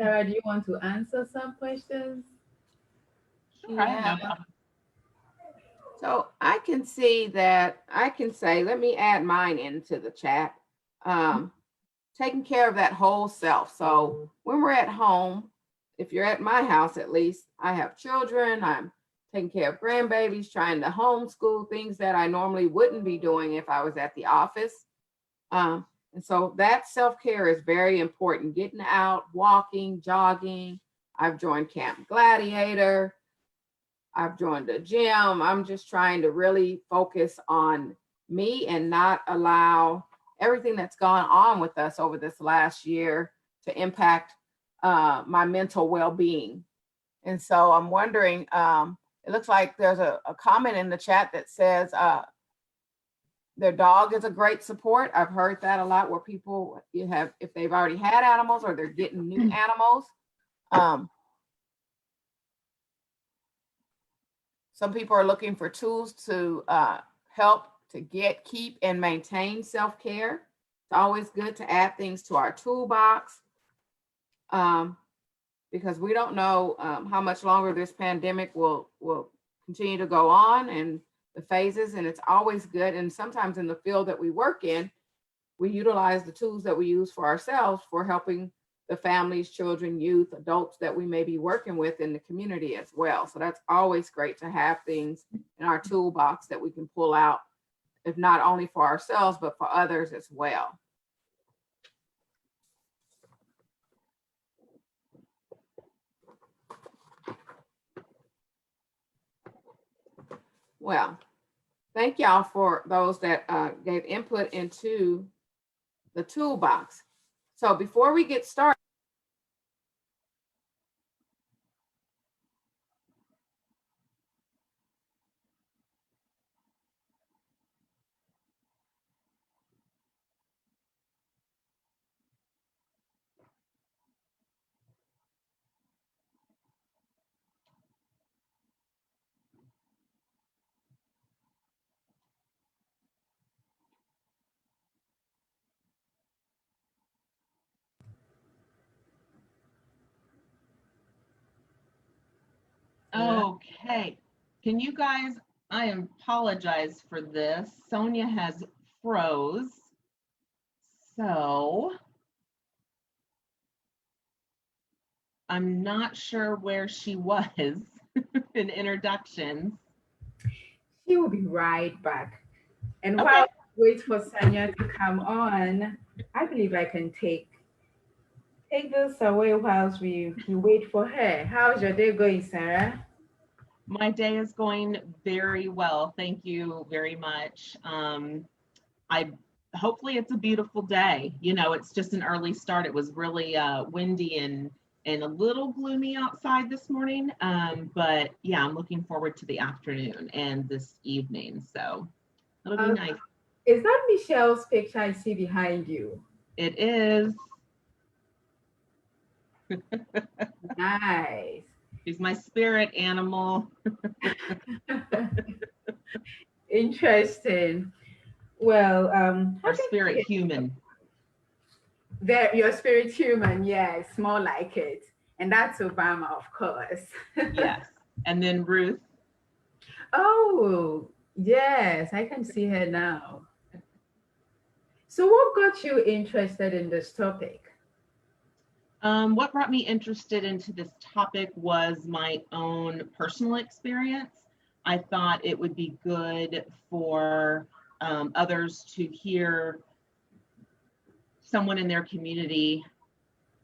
Sarah, do you want to answer some questions? Sure, I have Yeah. no problem. So I can see that I can say, let me add mine into the chat. Um, Taking care of that whole self. So when we're at home, if you're at my house at least, I have children, I'm taking care of grandbabies, trying to homeschool, things that I normally wouldn't be doing if I was at the office. And so that self-care is very important. Getting out, walking, jogging. I've joined Camp Gladiator. I've joined a gym. I'm just trying to really focus on me and not allow everything that's gone on with us over this last year to impact my mental well-being. And so I'm wondering, it looks like there's a comment in the chat that says their dog is a great support. I've heard that a lot where people you have, if they've already had animals or they're getting new animals. Some people are looking for tools to help to keep, and maintain self-care. It's always good to add things to our toolbox because we don't know how much longer this pandemic will continue to go on and the phases. And it's always good. And sometimes in the field that we work in, we utilize the tools that we use for ourselves for helping the families, children, youth, adults that we may be working with in the community as well. So that's always great to have things in our toolbox that we can pull out, if not only for ourselves, but for others as well. Well, thank y'all for those that gave input into the toolbox. So before we get started, Okay. Can you guys, I apologize for this. Sonia has froze. So I'm not sure where she was in introductions. She will be right back. And Okay. while we wait for Sanya to come on, I believe I can take this away whilst we wait for her. How's your day going, Sarah? My day is going very well. Thank you very much. I hopefully it's a beautiful day. You know, it's just an early start. It was really windy and a little gloomy outside this morning. But yeah, I'm looking forward to the afternoon and this evening. So it'll be nice. Is that Michelle's picture I see behind you? It is. Nice. She's my spirit animal. Interesting. Well, Or spirit human. Your spirit human, yes, more like it. And that's Obama, of course. Yes. And then Ruth. Oh, yes, I can see her now. So, what got you interested in this topic? What brought me interested into this topic was my own personal experience. I thought it would be good for others to hear someone in their community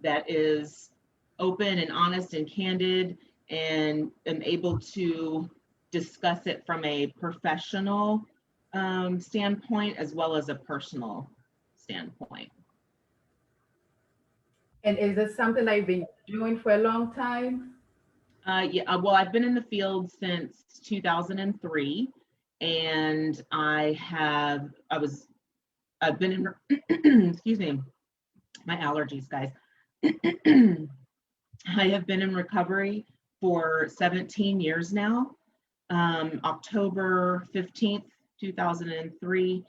that is open and honest and candid and able to discuss it from a professional standpoint as well as a personal standpoint. And is this something that you've been doing for a long time? Yeah, well, I've been in the field since 2003, and I've been in, excuse me, my allergies, guys. I have been in recovery for 17 years now. October 15th, 2003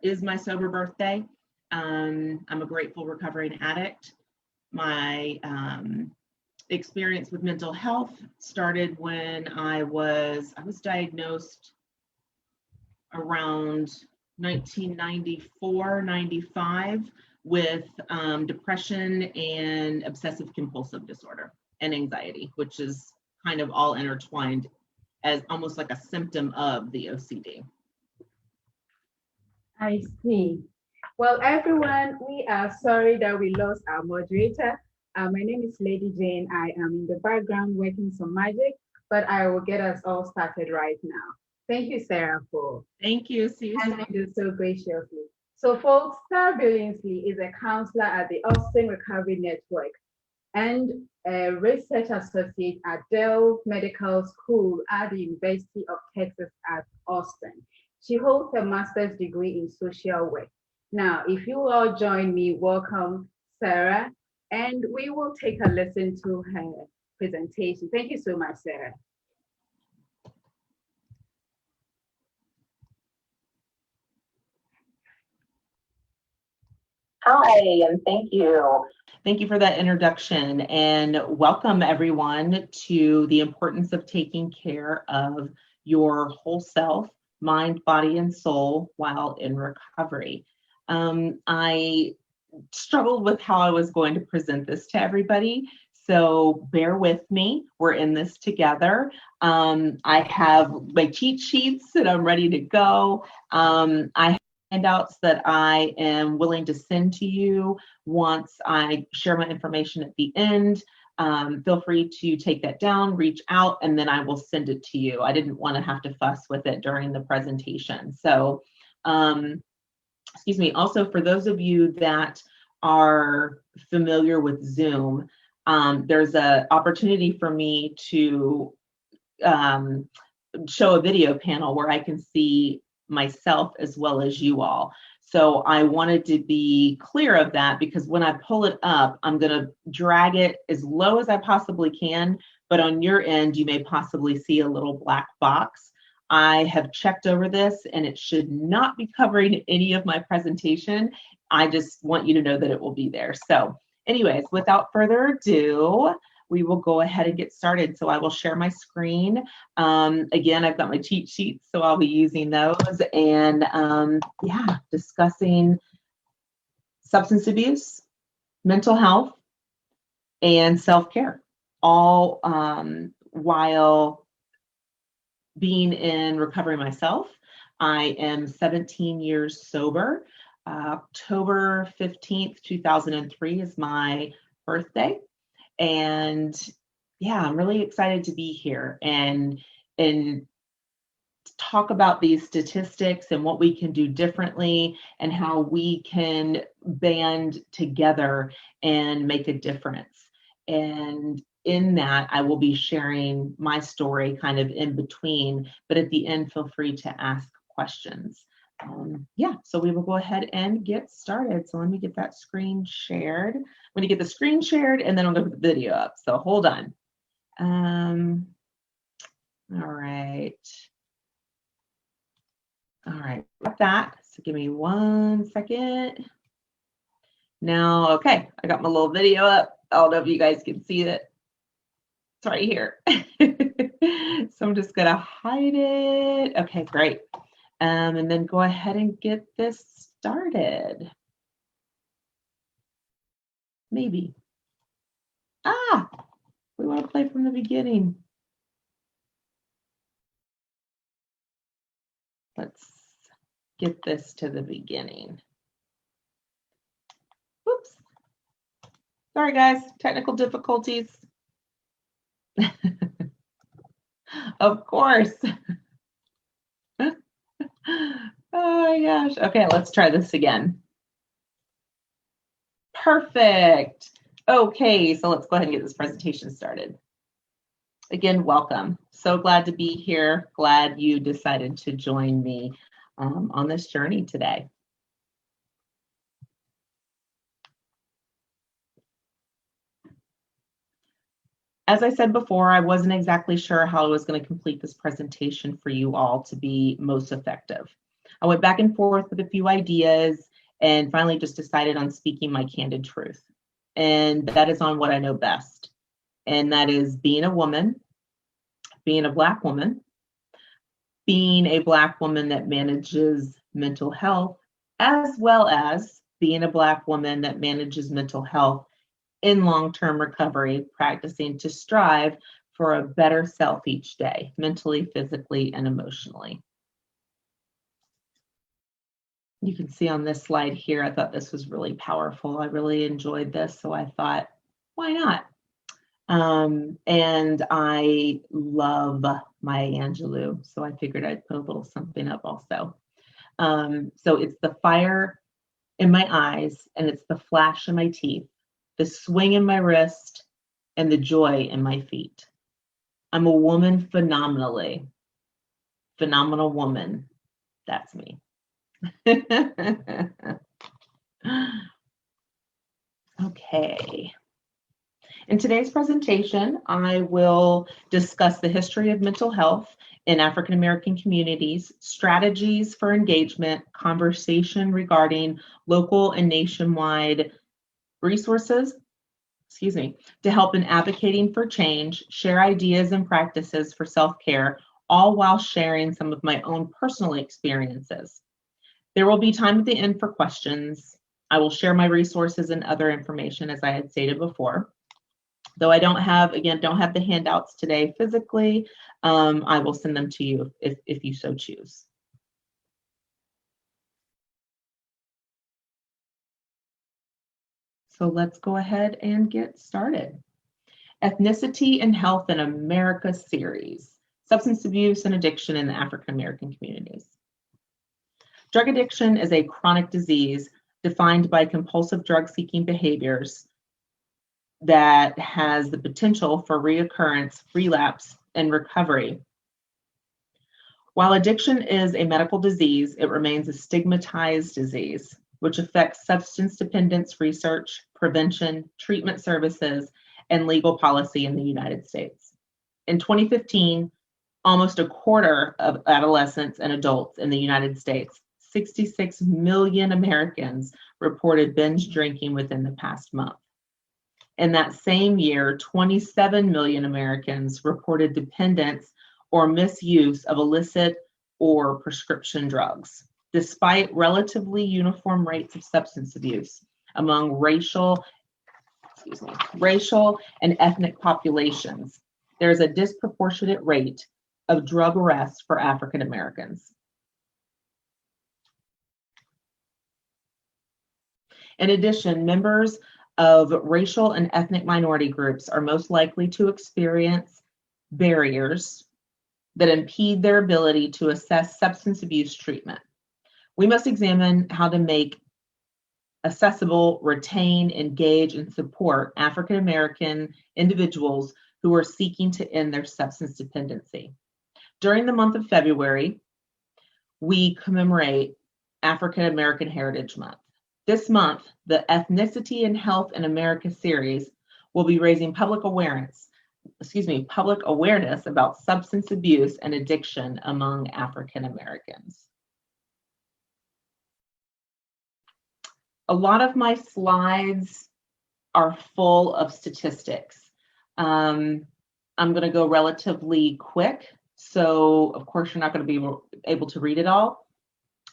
is my sober birthday. I'm a grateful recovering addict. my experience with mental health started when I was diagnosed around 1994, 95 with depression and obsessive compulsive disorder and anxiety, which is kind of all intertwined as almost like a symptom of the OCD. I see. Well, everyone, we are sorry that we lost our moderator. My name is Lady Jane. I am in the background working some magic, but I will get us all started right now. Thank you, Sarah, for Thank you. See you soon. handling this so graciously. So, folks, Sarah Billingsley is a counselor at the Austin Recovery Network and a research associate at Dell Medical School at the University of Texas at Austin. She holds a master's degree in social work. Now, if you all join me, welcome Sarah, and we will take a listen to her presentation. Thank you so much, Sarah. Hi, and thank you. Thank you for that introduction, and welcome everyone to the importance of taking care of your whole self, mind, body, and soul while in recovery. I struggled with how I was going to present this to everybody, so bear with me. We're in this together. I have my cheat sheets and I'm ready to go. I handouts that I am willing to send to you once I share my information at the end. Feel free to take that down, reach out, and then I will send it to you. I didn't want to have to fuss with it during the presentation. So, excuse me. Also, for those of you that are familiar with Zoom, there's an opportunity for me to show a video panel where I can see myself as well as you all. So I wanted to be clear of that, because when I pull it up, I'm going to drag it as low as I possibly can, but on your end, you may possibly see a little black box. I have checked over this and it should not be covering any of my presentation. I just want you to know that it will be there. So anyways, without further ado, we will go ahead and get started. So I will share my screen. Again, I've got my cheat sheets, so I'll be using those, and yeah, discussing substance abuse, mental health, and self-care, all while being in recovery myself. I am 17 years sober. October 15th, 2003 is my birthday. And yeah, I'm really excited to be here and talk about these statistics and what we can do differently and how we can band together and make a difference. And in that, I will be sharing my story kind of in between, but at the end, feel free to ask questions. Yeah, so we will go ahead and get started. So let me get that screen shared. I'm going to get the screen shared and then I'll go put the video up. So hold on. All right. All right, got that. So give me 1 second. Now, okay, I got my little video up. I don't know if you guys can see it. It's right here. So I'm just going to hide it. Okay, great. And then go ahead and get this started. Maybe. We want to play from the beginning. Let's get this to the beginning. Whoops. Sorry, guys, technical difficulties. Of course. Oh my gosh. Okay, let's try this again. Perfect. Okay, so let's go ahead and get this presentation started. Again, welcome. So glad to be here. Glad you decided to join me on this journey today. As I said before, I wasn't exactly sure how I was going to complete this presentation for you all to be most effective. I went back and forth with a few ideas and finally just decided on speaking my candid truth. and that is on what I know best. And that is being a woman, being a Black woman, being a Black woman that manages mental health, as well as being a Black woman that manages mental health in long-term recovery, practicing to strive for a better self each day, mentally, physically, and emotionally. You can see on this slide here, I thought this was really powerful. I really enjoyed this, so I thought, why not? And I love Maya Angelou, so I figured I'd put a little something up also. So it's the fire in my eyes, and it's the flash in my teeth, the swing in my wrist, and the joy in my feet. I'm a woman phenomenally. Phenomenal woman. That's me. Okay. In today's presentation, I will discuss the history of mental health in African American communities, strategies for engagement, conversation regarding local and nationwide resources, to help in advocating for change, share ideas and practices for self-care, all while sharing some of my own personal experiences. There will be time at the end for questions. I will share my resources and other information as I had stated before. Though I don't have the handouts today physically, I will send them to you if you so choose. So let's go ahead and get started. Ethnicity and Health in America series, substance abuse and addiction in the African American communities. Drug addiction is a chronic disease defined by compulsive drug-seeking behaviors that has the potential for reoccurrence, relapse, and recovery. While addiction is a medical disease, it remains a stigmatized disease, which affects substance dependence research, prevention, treatment services, and legal policy in the United States. In 2015, almost a quarter of adolescents and adults in the United States, 66 million Americans, reported binge drinking within the past month. In that same year, 27 million Americans reported dependence or misuse of illicit or prescription drugs, despite relatively uniform rates of substance abuse among racial and ethnic populations. There is a disproportionate rate of drug arrests for African Americans. In addition, members of racial and ethnic minority groups are most likely to experience barriers that impede their ability to assess substance abuse treatment. We must examine how to make accessible, retain, engage, and support African American individuals who are seeking to end their substance dependency. During the month of February, we commemorate African American Heritage Month. This month, the Ethnicity and Health in America series will be raising public awareness about substance abuse and addiction among African Americans. A lot of my slides are full of statistics. I'm going to go relatively quick, so of course you're not going to be able to read it all.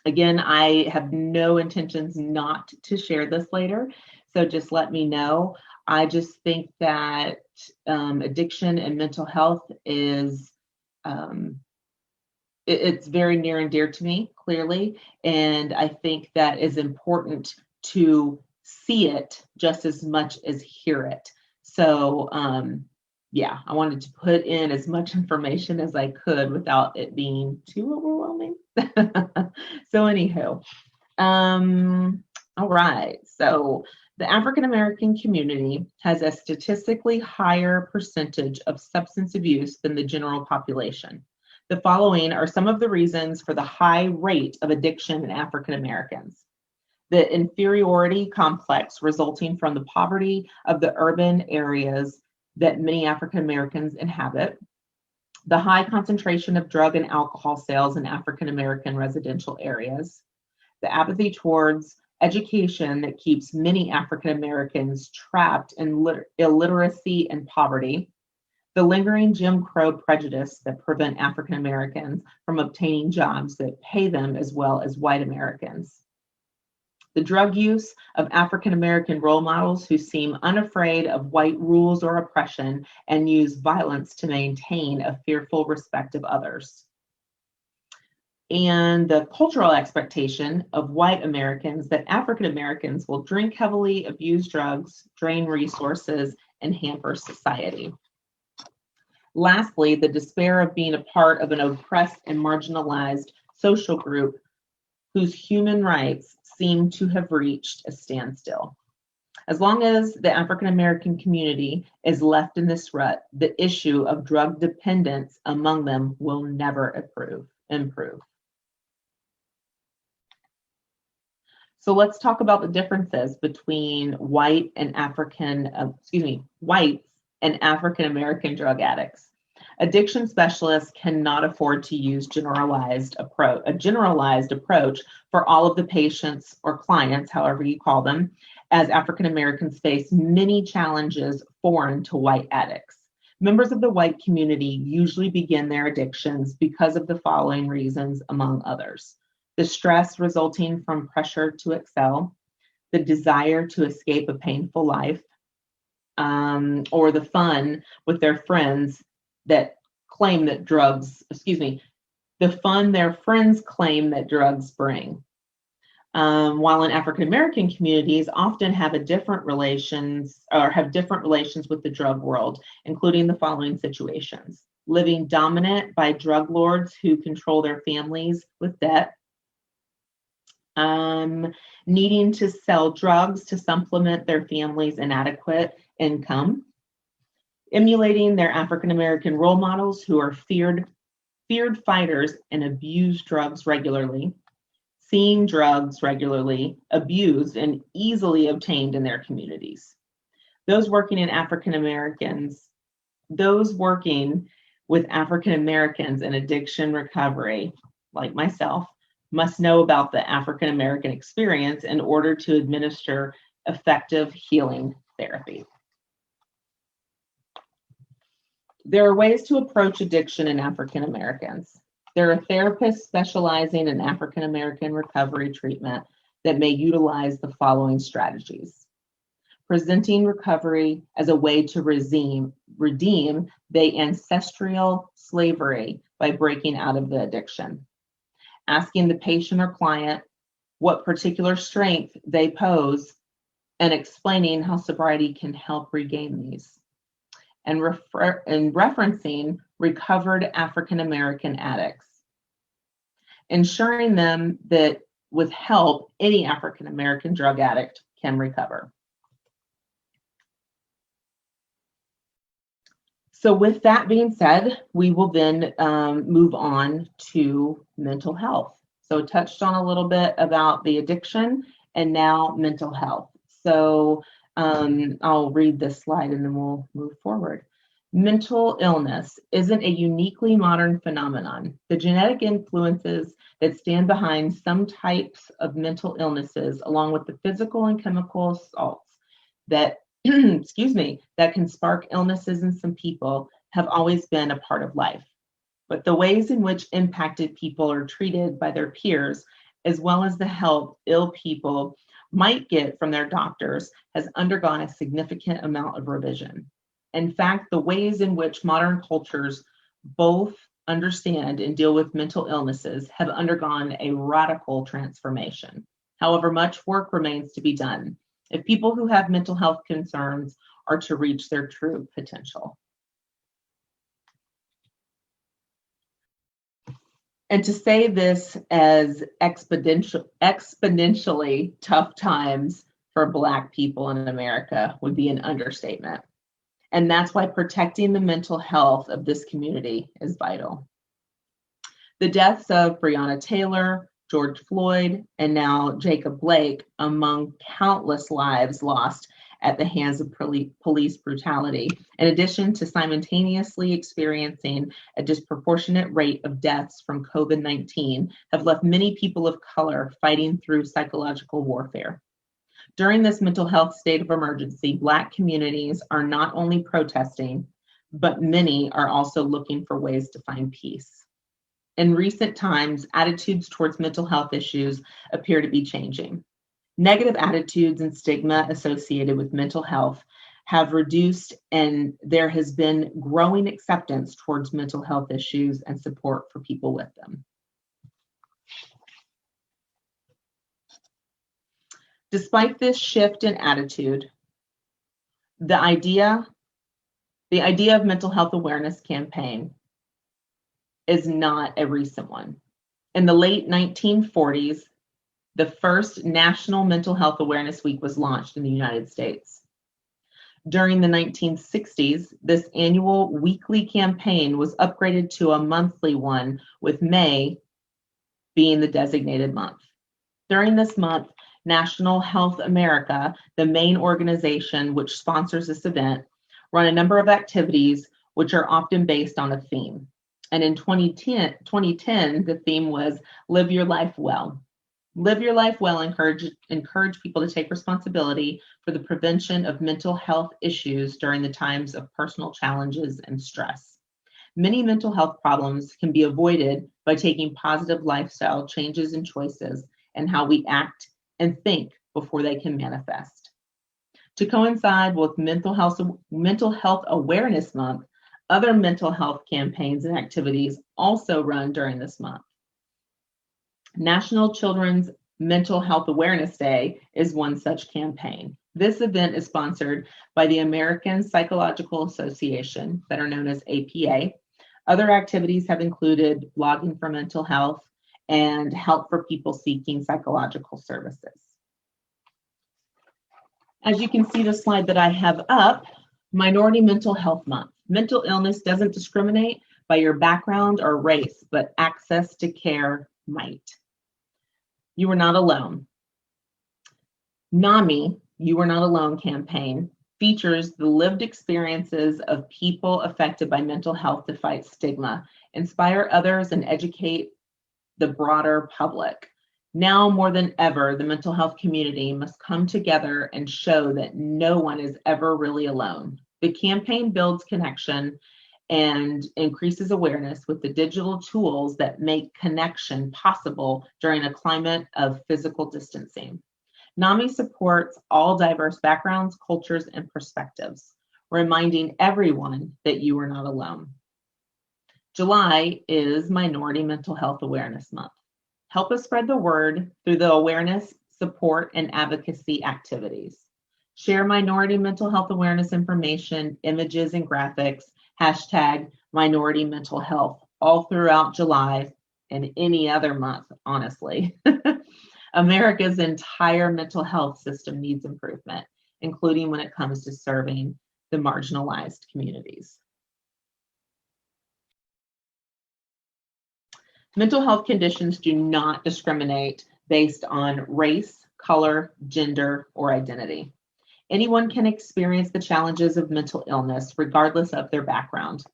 Again, I have no intentions not to share this later, so just let me know. I just think that addiction and mental health is, it's very near and dear to me, clearly, and I think that is important to see it just as much as hear it. So yeah, I wanted to put in as much information as I could without it being too overwhelming. So anywho, all right. So the African American community has a statistically higher percentage of substance abuse than the general population. The following are some of the reasons for the high rate of addiction in African Americans. The inferiority complex resulting from the poverty of the urban areas that many African Americans inhabit, the high concentration of drug and alcohol sales in African American residential areas, the apathy towards education that keeps many African Americans trapped in illiteracy and poverty, the lingering Jim Crow prejudice that prevent African Americans from obtaining jobs that pay them as well as white Americans, the drug use of African American role models who seem unafraid of white rules or oppression and use violence to maintain a fearful respect of others, and the cultural expectation of white Americans that African Americans will drink heavily, abuse drugs, drain resources, and hamper society. Lastly, the despair of being a part of an oppressed and marginalized social group whose human rights seem to have reached a standstill. As long as the African American community is left in this rut, the issue of drug dependence among them will never improve. So let's talk about the differences between whites and African American drug addicts. Addiction specialists cannot afford to use a generalized approach for all of the patients or clients, however you call them, as African Americans face many challenges foreign to white addicts. Members of the white community usually begin their addictions because of the following reasons, among others: the stress resulting from pressure to excel, the desire to escape a painful life, or the fun with their friends that claim that the fun their friends claim that drugs bring. While in African American communities often have different relations with the drug world, including the following situations: living dominant by drug lords who control their families with debt, needing to sell drugs to supplement their family's inadequate income, emulating their African American role models who are feared fighters and abuse drugs regularly, seeing drugs regularly abused and easily obtained in their communities. Those working with African Americans in addiction recovery, like myself, must know about the African American experience in order to administer effective healing therapy. There are ways to approach addiction in African Americans. There are therapists specializing in African American recovery treatment that may utilize the following strategies: presenting recovery as a way to redeem the ancestral slavery by breaking out of the addiction, asking the patient or client what particular strength they pose and explaining how sobriety can help regain these, and referencing recovered African American addicts, ensuring them that with help, any African American drug addict can recover. So with that being said, we will then move on to mental health. So touched on a little bit about the addiction and now mental health. So I'll read this slide and then we'll move forward. Mental illness isn't a uniquely modern phenomenon. The genetic influences that stand behind some types of mental illnesses, along with the physical and chemical assaults that that can spark illnesses in some people, have always been a part of life. But the ways in which impacted people are treated by their peers, as well as the help ill people might get from their doctors, has undergone a significant amount of revision. In fact, the ways in which modern cultures both understand and deal with mental illnesses have undergone a radical transformation. However, much work remains to be done if people who have mental health concerns are to reach their true potential. And to say this as exponentially tough times for Black people in America would be an understatement. And that's why protecting the mental health of this community is vital. The deaths of Breonna Taylor, George Floyd, and now Jacob Blake, among countless lives lost at the hands of police brutality, in addition to simultaneously experiencing a disproportionate rate of deaths from COVID-19, have left many people of color fighting through psychological warfare. During this mental health state of emergency, Black communities are not only protesting, but many are also looking for ways to find peace. In recent times, attitudes towards mental health issues appear to be changing. Negative attitudes and stigma associated with mental health have reduced, and there has been growing acceptance towards mental health issues and support for people with them. Despite this shift in attitude, the idea of mental health awareness campaign is not a recent one. In the late 1940s, the first National Mental Health Awareness Week was launched in the United States. During the 1960s, this annual weekly campaign was upgraded to a monthly one, with May being the designated month. During this month, National Health America, the main organization which sponsors this event, run a number of activities which are often based on a theme. And in 2010, the theme was Live Your Life Well. Live Your Life Well encourage people to take responsibility for the prevention of mental health issues during the times of personal challenges and stress. Many mental health problems can be avoided by taking positive lifestyle changes and choices in how we act and think before they can manifest. To coincide with Mental Health Awareness Month, other mental health campaigns and activities also run during this month. National Children's Mental Health Awareness Day is one such campaign. This event is sponsored by the American Psychological Association, that are known as APA. Other activities have included blogging for mental health and help for people seeking psychological services. As you can see the slide that I have up, Minority Mental Health Month. Mental illness doesn't discriminate by your background or race, but access to care might. You are not alone. NAMI, You Are Not Alone campaign features the lived experiences of people affected by mental health to fight stigma, inspire others, and educate the broader public. Now more than ever, the mental health community must come together and show that no one is ever really alone. The campaign builds connection and increases awareness with the digital tools that make connection possible during a climate of physical distancing. NAMI supports all diverse backgrounds, cultures, and perspectives, reminding everyone that you are not alone. July is Minority Mental Health Awareness Month. Help us spread the word through the awareness, support, and advocacy activities. Share minority mental health awareness information, images, and graphics, hashtag minority mental health, all throughout July and any other month, honestly. America's entire mental health system needs improvement, including when it comes to serving the marginalized communities. Mental health conditions do not discriminate based on race, color, gender, or identity. Anyone can experience the challenges of mental illness regardless of their background.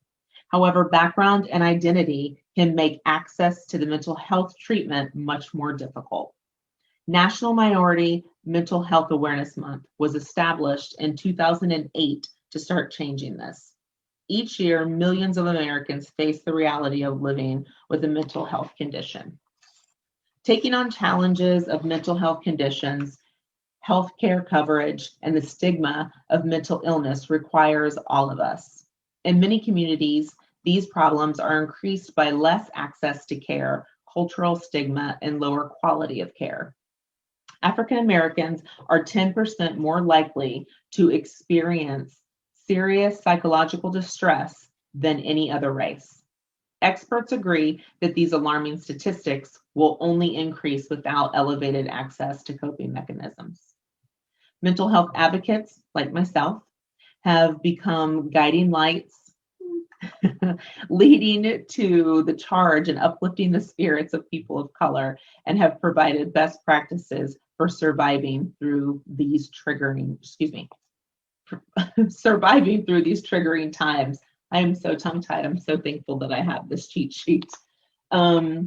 However, background and identity can make access to the mental health treatment much more difficult. National Minority Mental Health Awareness Month was established in 2008 to start changing this. Each year, millions of Americans face the reality of living with a mental health condition. Taking on challenges of mental health conditions, healthcare coverage, and the stigma of mental illness requires all of us. In many communities, these problems are increased by less access to care, cultural stigma, and lower quality of care. African Americans are 10% more likely to experience serious psychological distress than any other race. Experts agree that these alarming statistics will only increase without elevated access to coping mechanisms. Mental health advocates, like myself, have become guiding lights, leading to the charge and uplifting the spirits of people of color, and have provided best practices for surviving through these triggering, surviving through these triggering times. I am so tongue-tied. I'm so thankful that I have this cheat sheet. I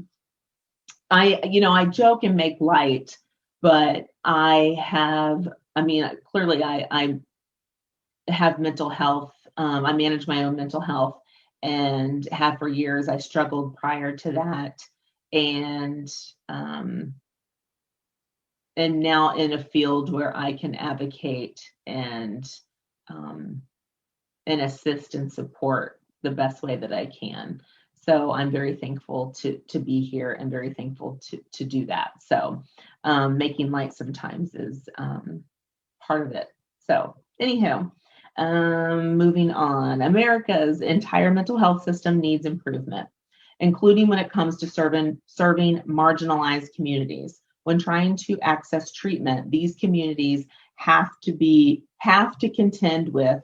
joke and make light, but clearly I have mental health. I manage my own mental health and have for years. I struggled prior to that. And now in a field where I can advocate and assist and support the best way that I can. So I'm very thankful to be here and very thankful to do that. So making light sometimes is part of it. So anywho, moving on. America's entire mental health system needs improvement, including when it comes to serving marginalized communities. When trying to access treatment, these communities have to contend with,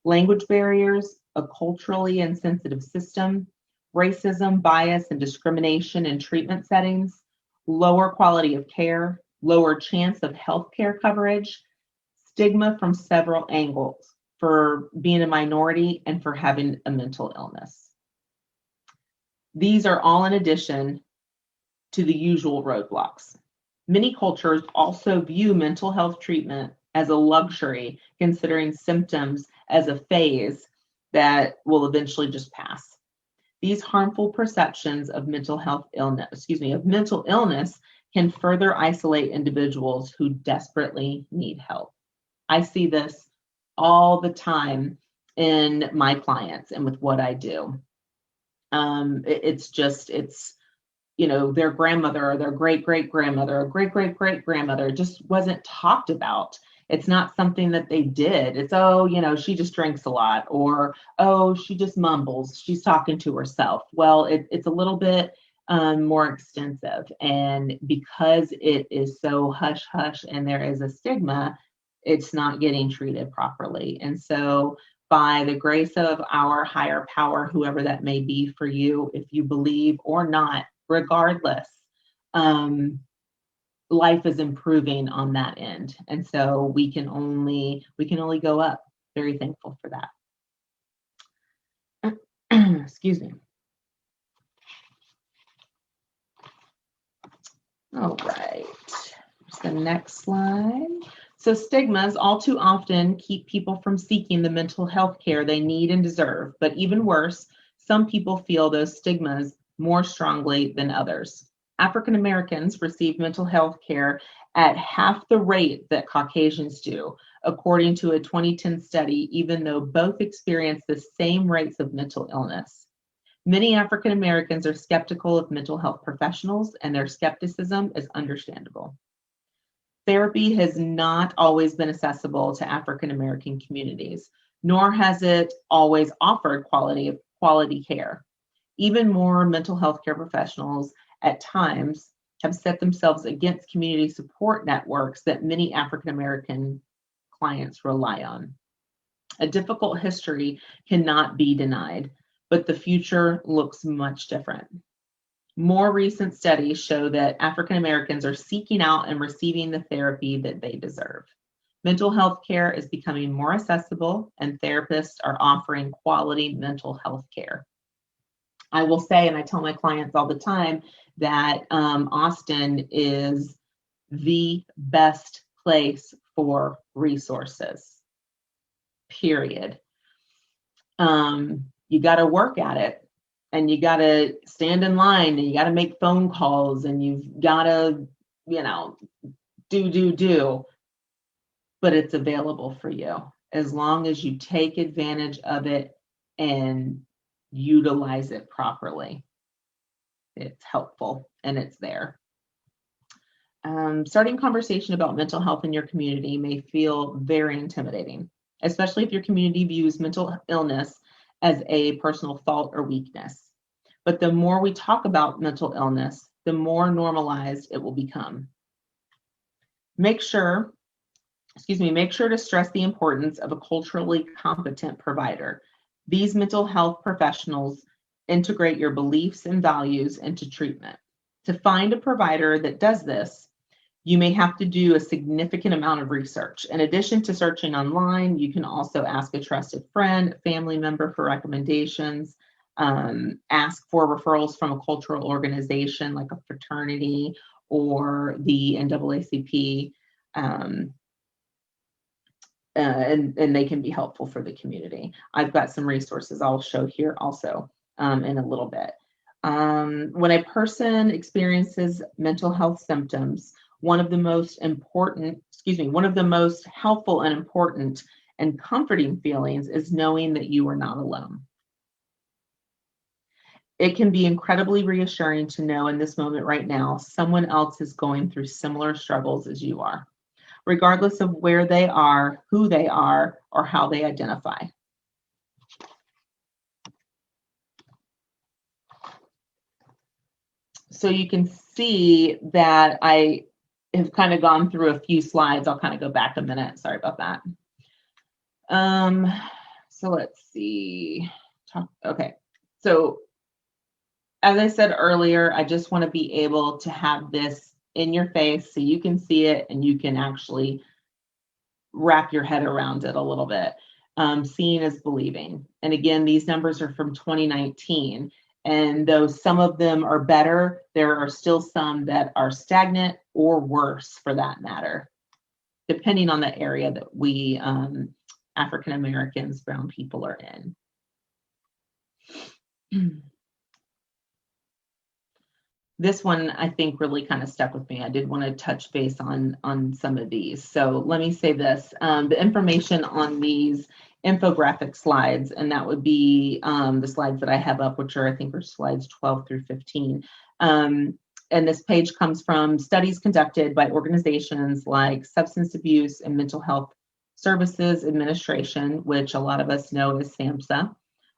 language barriers, a culturally insensitive system, racism, bias, and discrimination in treatment settings, lower quality of care, lower chance of healthcare coverage, stigma from several angles for being a minority and for having a mental illness. These are all in addition to the usual roadblocks. Many cultures also view mental health treatment as a luxury, considering symptoms as a phase that will eventually just pass. These harmful perceptions of mental illness can further isolate individuals who desperately need help. I see this all the time in my clients and with what I do. Their grandmother or their great-great-grandmother or great-great-great-grandmother just wasn't talked about. It's not something that they did. It's, she just drinks a lot, or, she just mumbles. She's talking to herself. Well, it's a little bit more extensive. And because it is so hush-hush and there is a stigma, it's not getting treated properly. And so by the grace of our higher power, whoever that may be for you, if you believe or not, regardless, life is improving on that end. And so we can only go up. Very thankful for that. Excuse me. All right. Here's the next slide. So stigmas all too often keep people from seeking the mental health care they need and deserve. But even worse, some people feel those stigmas more strongly than others. African Americans receive mental health care at half the rate that Caucasians do, according to a 2010 study, even though both experience the same rates of mental illness. Many African Americans are skeptical of mental health professionals, and their skepticism is understandable. Therapy has not always been accessible to African American communities, nor has it always offered quality care. Even more mental health care professionals at times have set themselves against community support networks that many African American clients rely on. A difficult history cannot be denied, but the future looks much different. More recent studies show that African Americans are seeking out and receiving the therapy that they deserve. Mental health care is becoming more accessible, and therapists are offering quality mental health care. I will say, and I tell my clients all the time, that Austin is the best place for resources, period. You got to work at it, and you got to stand in line, and you got to make phone calls, and you've got to, do, but it's available for you as long as you take advantage of it and utilize it properly. It's helpful and it's there. Starting conversation about mental health in your community may feel very intimidating, especially if your community views mental illness as a personal fault or weakness. But the more we talk about mental illness, the more normalized it will become. Make sure to stress the importance of a culturally competent provider. These mental health professionals integrate your beliefs and values into treatment. To find a provider that does this, You may have to do a significant amount of research. In addition to searching online, you can also ask a trusted friend, family member for recommendations, ask for referrals from a cultural organization like a fraternity or the NAACP, and they can be helpful for the community. I've got some resources I'll show here also in a little bit. When a person experiences mental health symptoms, one of the most helpful and important and comforting feelings is knowing that you are not alone. It can be incredibly reassuring to know in this moment right now, someone else is going through similar struggles as you are, regardless of where they are, who they are, or how they identify. So you can see that I have kind of gone through a few slides. I'll kind of go back a minute. Sorry about that. So let's see. Okay. So as I said earlier, I just want to be able to have this in your face so you can see it and you can actually wrap your head around it a little bit. Seeing is believing. And again, these numbers are from 2019. And though some of them are better, there are still some that are stagnant or worse for that matter, depending on the area that we African Americans, brown people are in. This one, I think, really kind of stuck with me. I did want to touch base on some of these. So let me say this, the information on these infographic slides, and that would be the slides that I have up, which are, I think, are slides 12 through 15. And this page comes from studies conducted by organizations like Substance Abuse and Mental Health Services Administration, which a lot of us know as SAMHSA,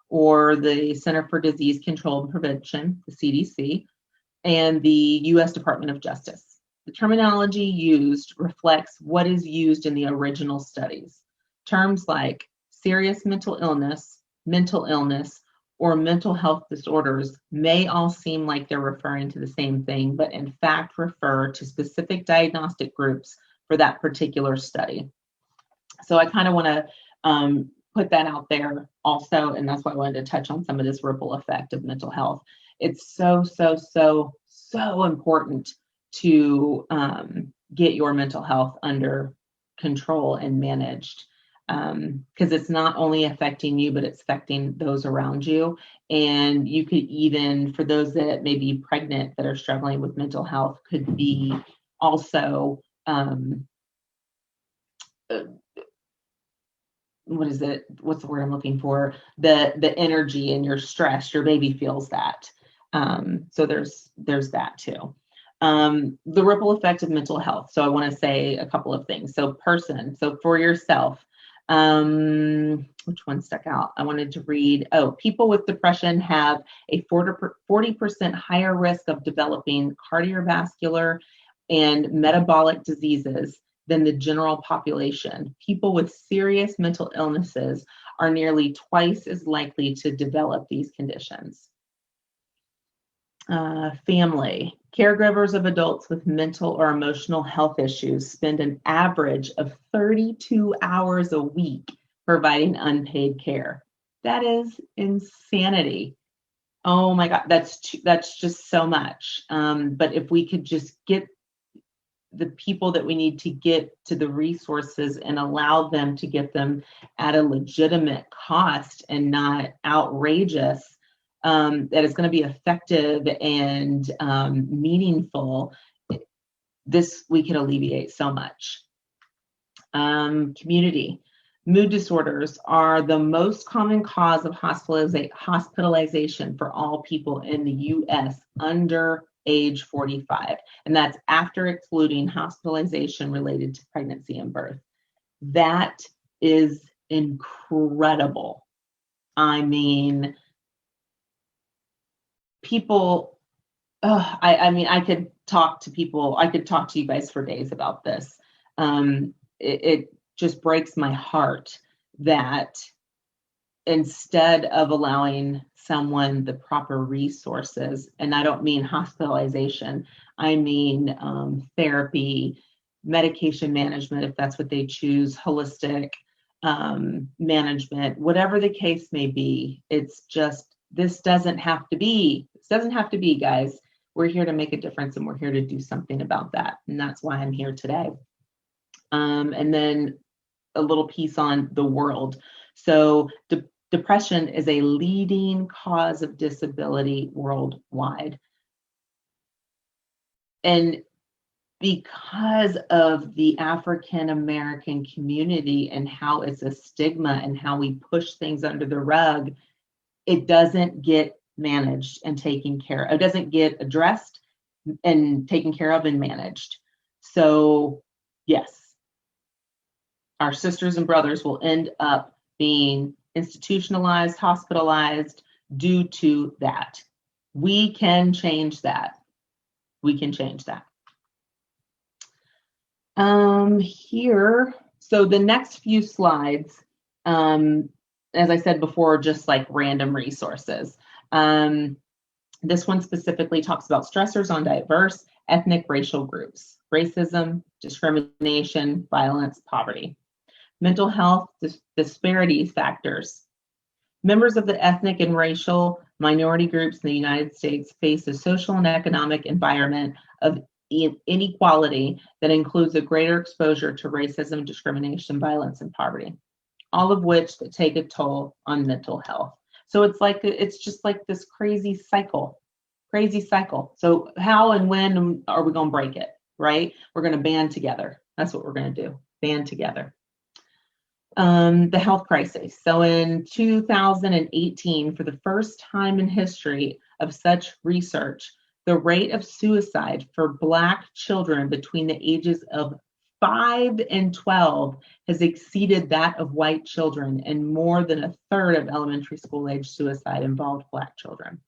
or the Center for Disease Control and Prevention, the CDC, and the U.S. Department of Justice. The terminology used reflects what is used in the original studies. Terms like serious mental illness, or mental health disorders may all seem like they're referring to the same thing, but in fact refer to specific diagnostic groups for that particular study. So I kind of want to put that out there also, and that's why I wanted to touch on some of this ripple effect of mental health. It's so important to get your mental health under control and managed, because it's not only affecting you, but it's affecting those around you. And you could even, for those that may be pregnant that are struggling with mental health, could be also what's the word I'm looking for? The energy and your stress, your baby feels that. So there's that too. The ripple effect of mental health. So I want to say a couple of things. So for yourself, which one stuck out? I wanted to read, people with depression have a 40% higher risk of developing cardiovascular and metabolic diseases than the general population. People with serious mental illnesses are nearly twice as likely to develop these conditions. Family. Caregivers of adults with mental or emotional health issues spend an average of 32 hours a week providing unpaid care. That is insanity. Oh my God, that's just so much. But if we could just get the people that we need to get to the resources and allow them to get them at a legitimate cost and not outrageous, that is going to be effective and meaningful, we can alleviate so much. Community. Mood disorders are the most common cause of hospitalization for all people in the U.S. under age 45, and that's after excluding hospitalization related to pregnancy and birth. That is incredible. I mean, people, I could talk to people, I could talk to you guys for days about this. It just breaks my heart that instead of allowing someone the proper resources, and I don't mean hospitalization, I mean therapy, medication management, if that's what they choose, holistic management, whatever the case may be. It's just, this doesn't have to be, guys. We're here to make a difference, and we're here to do something about that. And that's why I'm here today. And then a little piece on the world. So depression is a leading cause of disability worldwide. And because of the African American community and how it's a stigma and how we push things under the rug, it doesn't get managed and taken care of. It doesn't get addressed and taken care of and managed. So yes, our sisters and brothers will end up being institutionalized, hospitalized due to that. We can change that. We can change that. Here, so the next few slides, as I said before, just like random resources. This one specifically talks about stressors on diverse ethnic racial groups, racism, discrimination, violence, poverty. Mental health disparities factors. Members of the ethnic and racial minority groups in the United States face a social and economic environment of inequality that includes a greater exposure to racism, discrimination, violence, and poverty, all of which that take a toll on mental health. So it's just like this crazy cycle. So how and when are we going to break it, right? We're going to band together. That's what we're going to do, band together. The health crisis. So in 2018, for the first time in history of such research, the rate of suicide for Black children between the ages of 5 and 12 has exceeded that of white children, and more than a third of elementary school age suicide involved Black children.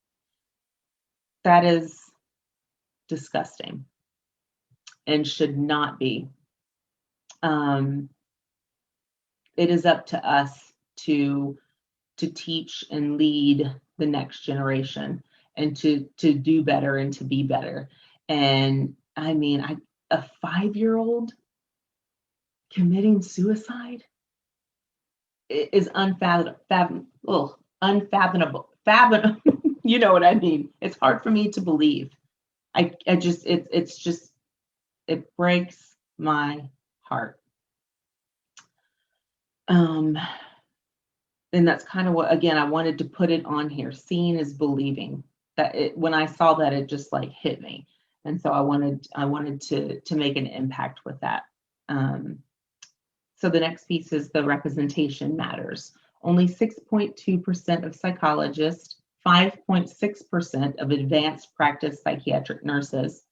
That is disgusting and should not be. It is up to us to teach and lead the next generation, and to do better and to be better. And I mean, a 5-year-old committing suicide is unfathomable. You know what I mean? It's hard for me to believe. It breaks my heart. And that's kind of what, again, I wanted to put it on here. Seeing is believing. When I saw that, it just like hit me. And so I wanted to make an impact with that. So the next piece is the representation matters. Only 6.2% of psychologists, 5.6% of advanced practice psychiatric nurses,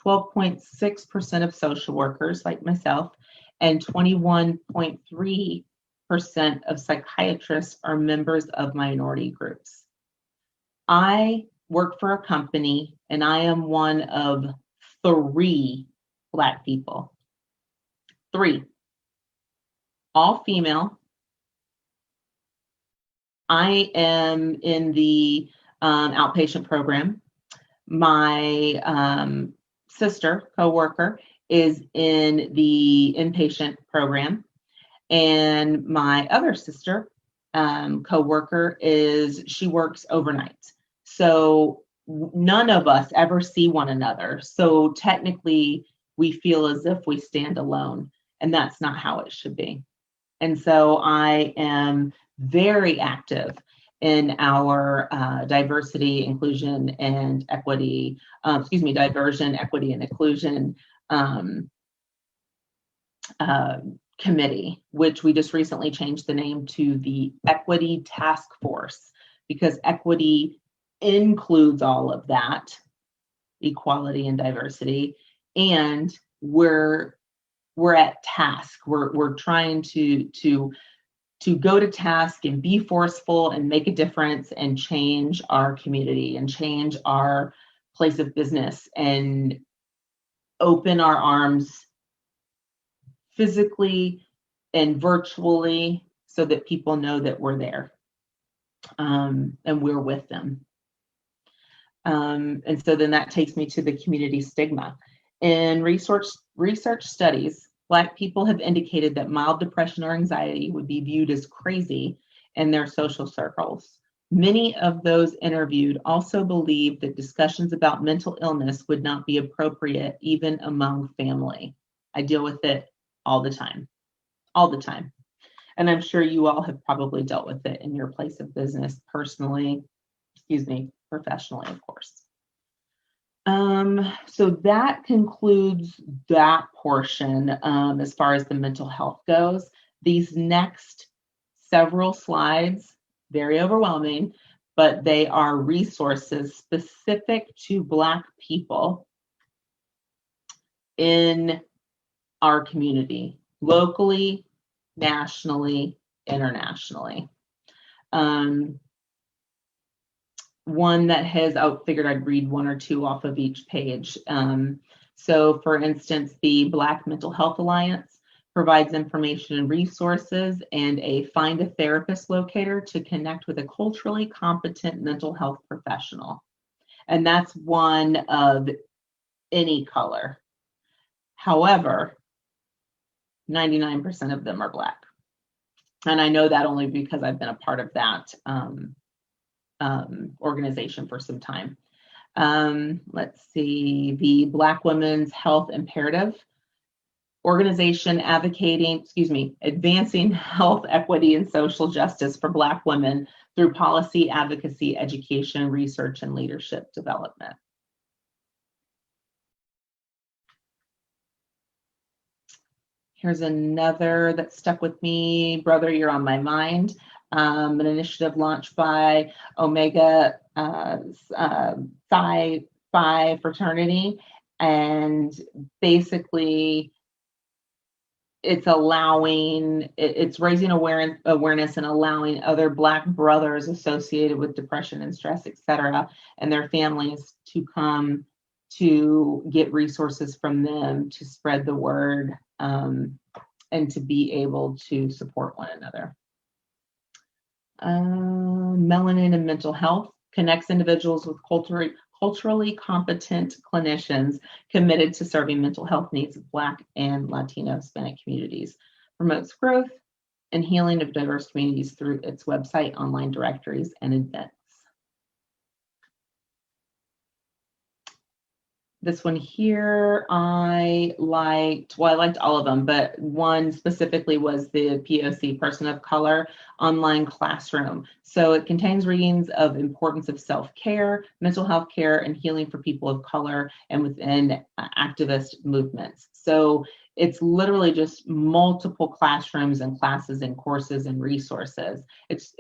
12.6% of social workers like myself, and 21.3% of psychiatrists are members of minority groups. I work for a company, and I am one of 3 Black people. 3. All female. I am in the outpatient program. My sister, coworker, is in the inpatient program. And my other sister, coworker, she works overnight. So none of us ever see one another. So technically, we feel as if we stand alone, and that's not how it should be. And so I am very active in our diversity, inclusion, and equity, diversion, equity, and inclusion committee, which we just recently changed the name to the Equity Task Force, because equity includes all of that, equality and diversity, and we're at task. We're trying to go to task and be forceful and make a difference and change our community and change our place of business and open our arms physically and virtually so that people know that we're there. and we're with them. And so then that takes me to the community stigma. In research studies, Black people have indicated that mild depression or anxiety would be viewed as crazy in their social circles. Many of those interviewed also believe that discussions about mental illness would not be appropriate even among family. I deal with it all the time. And I'm sure you all have probably dealt with it in your place of business personally, professionally, of course. So that concludes that portion as far as the mental health goes. These next several slides, very overwhelming, but they are resources specific to Black people in our community, locally, nationally, internationally. One that has, I figured I'd read one or two off of each page. So for instance, the Black Mental Health Alliance provides information and resources and a Find a Therapist locator to connect with a culturally competent mental health professional. And that's one of any color. However, 99% of them are Black. And I know that only because I've been a part of that organization for some time. Let's see, the Black Women's Health Imperative organization advancing health equity and social justice for Black women through policy, advocacy, education, research, and leadership development. Here's another that stuck with me, Brother, You're on My Mind. An initiative launched by Omega Psi Phi fraternity, and basically it's raising awareness and allowing other Black brothers associated with depression and stress, etc., and their families to come to get resources from them to spread the word and to be able to support one another. Melanin and Mental Health connects individuals with culturally competent clinicians committed to serving mental health needs of Black and Latino Hispanic communities, promotes growth and healing of diverse communities through its website, online directories, and events. This one here, I liked all of them, but one specifically was the POC, Person of Color, online classroom. So it contains readings of importance of self-care, mental health care, and healing for people of color and within activist movements. So it's literally just multiple classrooms and classes and courses and resources. It's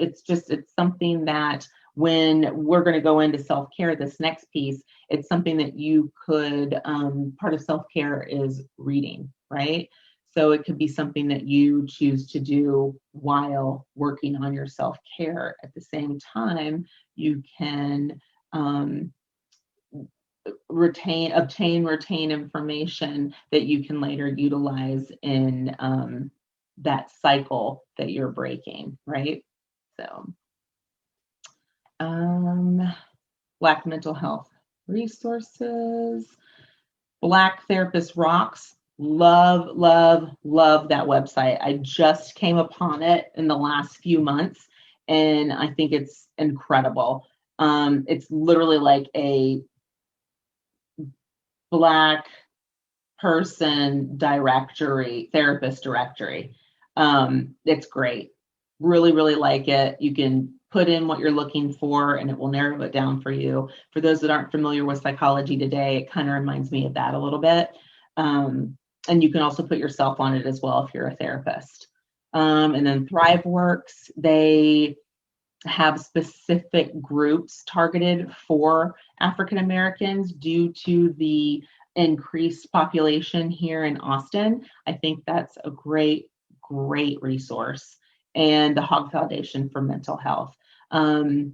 something that when we're going to go into self-care, this next piece, it's something that you could, part of self-care is reading, right? So it could be something that you choose to do while working on your self-care. At the same time, you can retain information that you can later utilize in that cycle that you're breaking, right? So Black Mental Health Resources, Black Therapist Rocks. Love that website. I just came upon it in the last few months, and I think it's incredible. It's literally like a Black person directory, therapist directory. It's great. Really like it. You can put in what you're looking for and it will narrow it down for you. For those that aren't familiar with Psychology Today, it kind of reminds me of that a little bit. And you can also put yourself on it as well if you're a therapist. And then ThriveWorks, they have specific groups targeted for African Americans due to the increased population here in Austin. I think that's a great resource. And the Hogg Foundation for Mental Health. I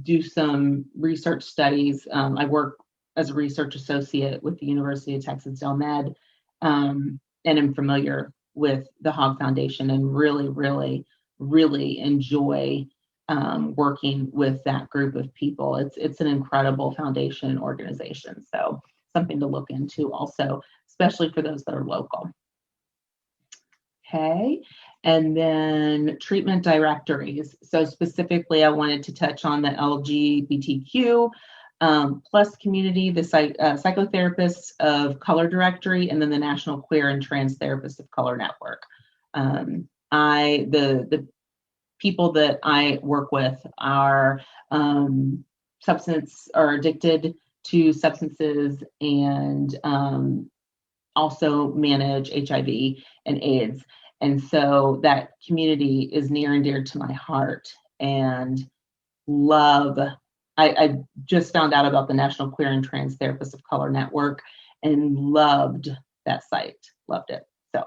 do some research studies. I work as a research associate with the University of Texas Del Med, and I'm familiar with the Hogg Foundation and really really enjoy working with that group of people. It's an incredible foundation organization. So something to look into also, especially for those that are local. Okay, and then treatment directories. So specifically, I wanted to touch on the LGBTQ plus community, the Psychotherapists of Color Directory, and then the National Queer and Trans Therapists of Color Network. The people that I work with are addicted to substances and also manage HIV and AIDS. And so that community is near and dear to my heart, and I just found out about the National Queer and Trans Therapists of Color Network and loved that site, loved it. So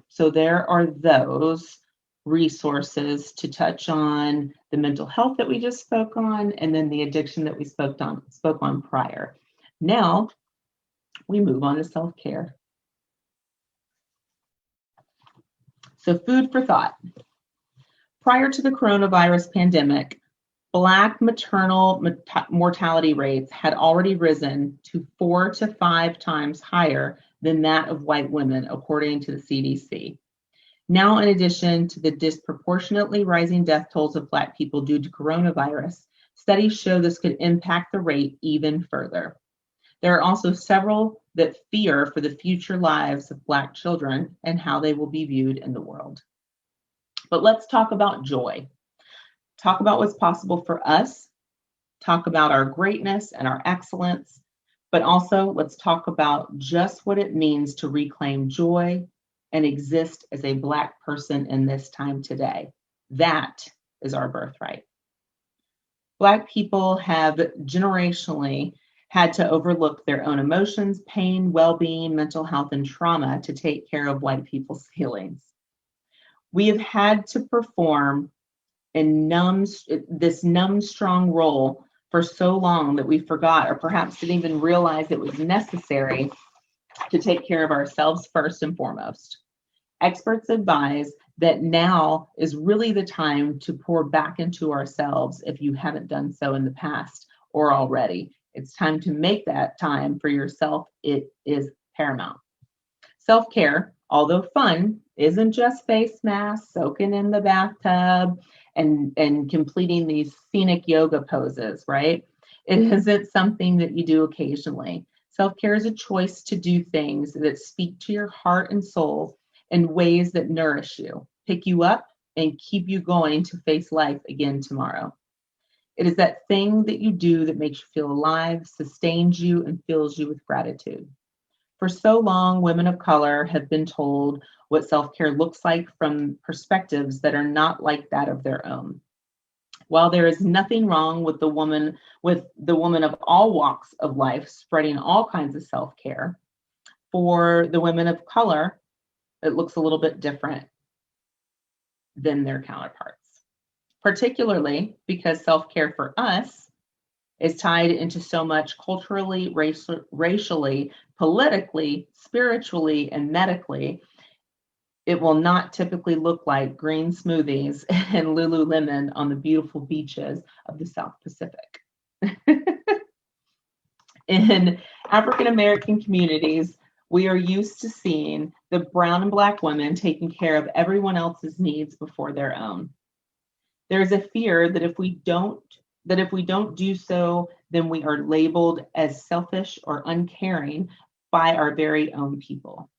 so there are those resources to touch on the mental health that we just spoke on, and then the addiction that we spoke on prior. Now we move on to self-care. So food for thought. Prior to the coronavirus pandemic, Black maternal mortality rates had already risen to 4 to 5 times higher than that of white women, according to the CDC. Now, in addition to the disproportionately rising death tolls of Black people due to coronavirus, studies show this could impact the rate even further. There are also several that fear for the future lives of Black children and how they will be viewed in the world. But let's talk about joy. Talk about what's possible for us. Talk about our greatness and our excellence. But also, let's talk about just what it means to reclaim joy and exist as a Black person in this time today. That is our birthright. Black people have generationally had to overlook their own emotions, pain, well-being, mental health, and trauma to take care of white people's feelings. We have had to perform this numb, strong role for so long that we forgot, or perhaps didn't even realize it was necessary to take care of ourselves first and foremost. Experts advise that now is really the time to pour back into ourselves if you haven't done so in the past or already. It's time to make that time for yourself. It is paramount. Self-care, although fun, isn't just face masks, soaking in the bathtub, and completing these scenic yoga poses, right? It isn't something that you do occasionally. Self-care is a choice to do things that speak to your heart and soul in ways that nourish you, pick you up, and keep you going to face life again tomorrow. It is that thing that you do that makes you feel alive, sustains you, and fills you with gratitude. For so long, women of color have been told what self-care looks like from perspectives that are not like that of their own. While there is nothing wrong with the woman of all walks of life spreading all kinds of self-care, for the women of color, it looks a little bit different than their counterparts, particularly because self-care for us is tied into so much culturally, racially, politically, spiritually, and medically. It will not typically look like green smoothies and Lululemon on the beautiful beaches of the South Pacific. In African American communities, we are used to seeing the brown and Black women taking care of everyone else's needs before their own. There is a fear that if we don't do so, then we are labeled as selfish or uncaring by our very own people.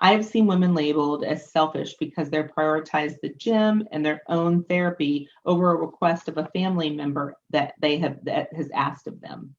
I have seen women labeled as selfish because they prioritize the gym and their own therapy over a request of a family member that has asked of them.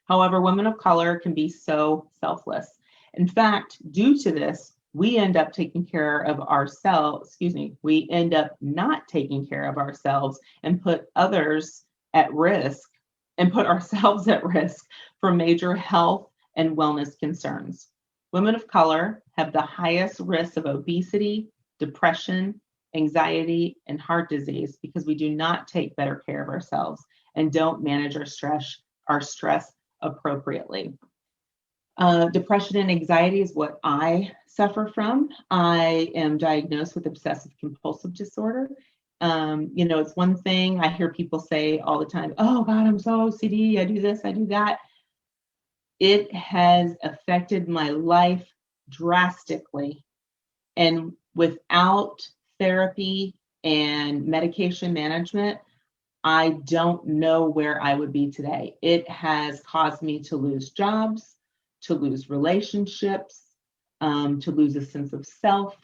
However, women of color can be so selfless. In fact, due to this, we end up taking care of ourselves, we end up not taking care of ourselves and put others at risk and put ourselves at risk for major health and wellness concerns. Women of color have the highest risk of obesity, depression, anxiety, and heart disease because we do not take better care of ourselves and don't manage our stress appropriately. Depression and anxiety is what I suffer from. I am diagnosed with obsessive compulsive disorder. It's one thing I hear people say all the time, oh God, I'm so OCD, I do this, I do that. It has affected my life drastically. And without therapy and medication management, I don't know where I would be today. It has caused me to lose jobs, to lose relationships, to lose a sense of self.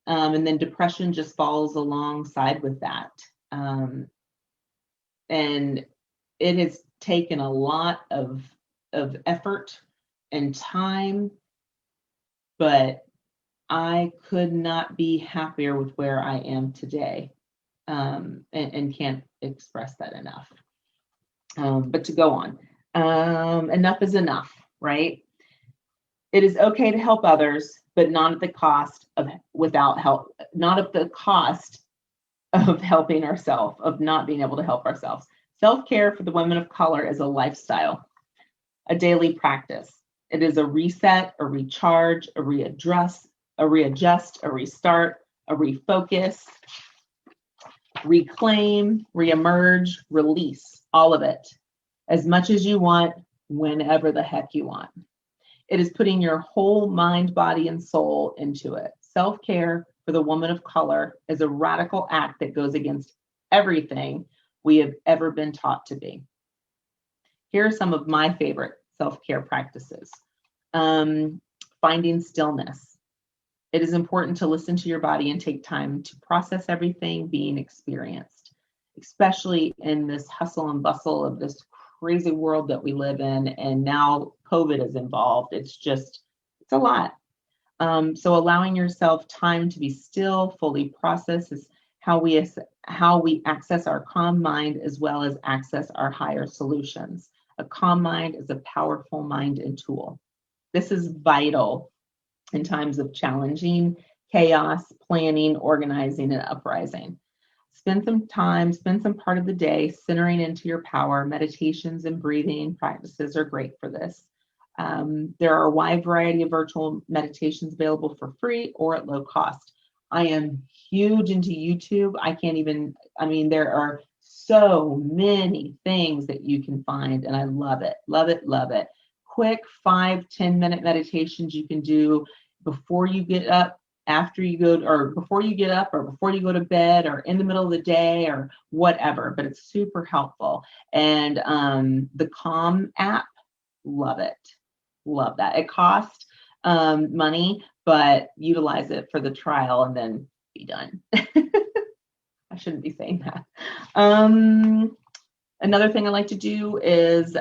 And then depression just falls alongside with that. And it has taken a lot of effort and time, but I could not be happier with where I am today, and can't express that enough. But to go on, enough is enough, right? It is okay to help others, but not at the cost of without help, not at the cost of helping ourselves, of not being able to help ourselves. Self-care for the women of color is a lifestyle, a daily practice. It is a reset, a recharge, a readjust, a restart, a refocus, reclaim, reemerge, release, all of it, as much as you want, whenever the heck you want. It is putting your whole mind, body, and soul into it. Self-care for the woman of color is a radical act that goes against everything we have ever been taught to be. Here are some of my favorite self-care practices. Finding stillness. It is important to listen to your body and take time to process everything being experienced, especially in this hustle and bustle of this crazy world that we live in. And now COVID is involved. It's a lot. So allowing yourself time to be still, fully process is how we access our calm mind as well as access our higher solutions. A calm mind is a powerful mind and tool. This is vital in times of challenging chaos, planning, organizing, and uprising. Spend some part of the day centering into your power. Meditations and breathing practices are great for this. There are a wide variety of virtual meditations available for free or at low cost. I am huge into YouTube. There are so many things that you can find, and I love it, love it, love it. Quick 5-10 minute meditations you can do before you get up, after you go, or before you get up, or before you go to bed, or in the middle of the day, or whatever, but it's super helpful. And the Calm app, love it. Love that. It costs money, but utilize it for the trial and then be done. I shouldn't be saying that. Another thing I like to do is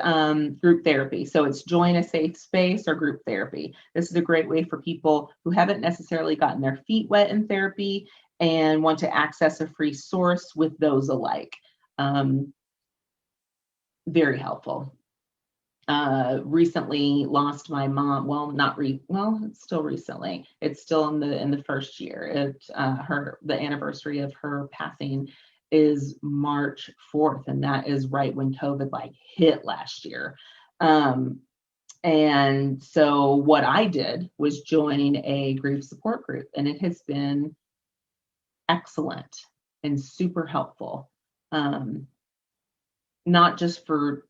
group therapy. So it's join a safe space or group therapy. This is a great way for people who haven't necessarily gotten their feet wet in therapy and want to access a free source with those alike. Very helpful. Recently lost my mom. It's still recently. It's still in the first year. The anniversary of her passing is March 4th, and that is right when COVID hit last year. And so what I did was join a grief support group, and it has been excellent and super helpful. Not just for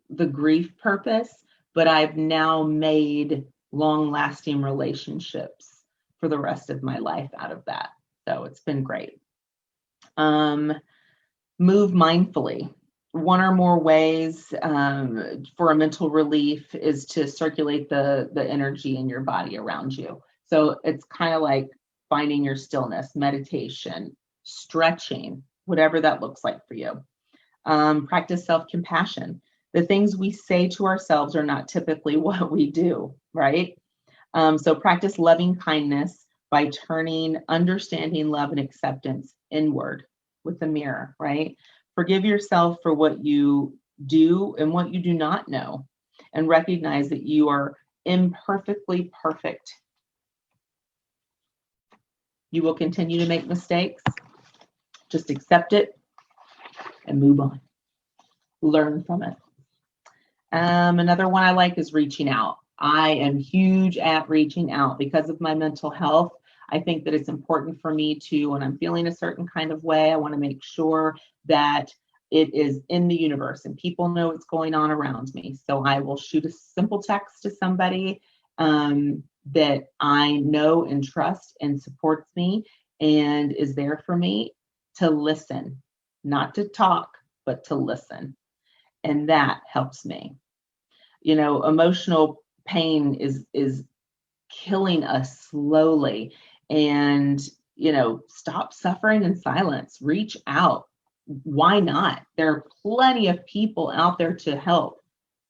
the grief purpose, but I've now made long-lasting relationships for the rest of my life out of that. So it's been great. Move mindfully. One or more ways for a mental relief is to circulate the energy in your body around you. So it's kind of like finding your stillness, meditation, stretching, whatever that looks like for you. Practice self-compassion. The things we say to ourselves are not typically what we do, right? So practice loving kindness by turning understanding, love, and acceptance inward with the mirror, right? Forgive yourself for what you do and what you do not know, and recognize that you are imperfectly perfect. You will continue to make mistakes. Just accept it and move on. Learn from it. Another one I like is reaching out. I am huge at reaching out because of my mental health. I think that it's important for me to, when I'm feeling a certain kind of way, I want to make sure that it is in the universe and people know what's going on around me. So I will shoot a simple text to somebody that I know and trust and supports me and is there for me, to listen, not to talk, but to listen. And that helps me. Emotional pain is killing us slowly. And, stop suffering in silence, reach out. Why not? There are plenty of people out there to help.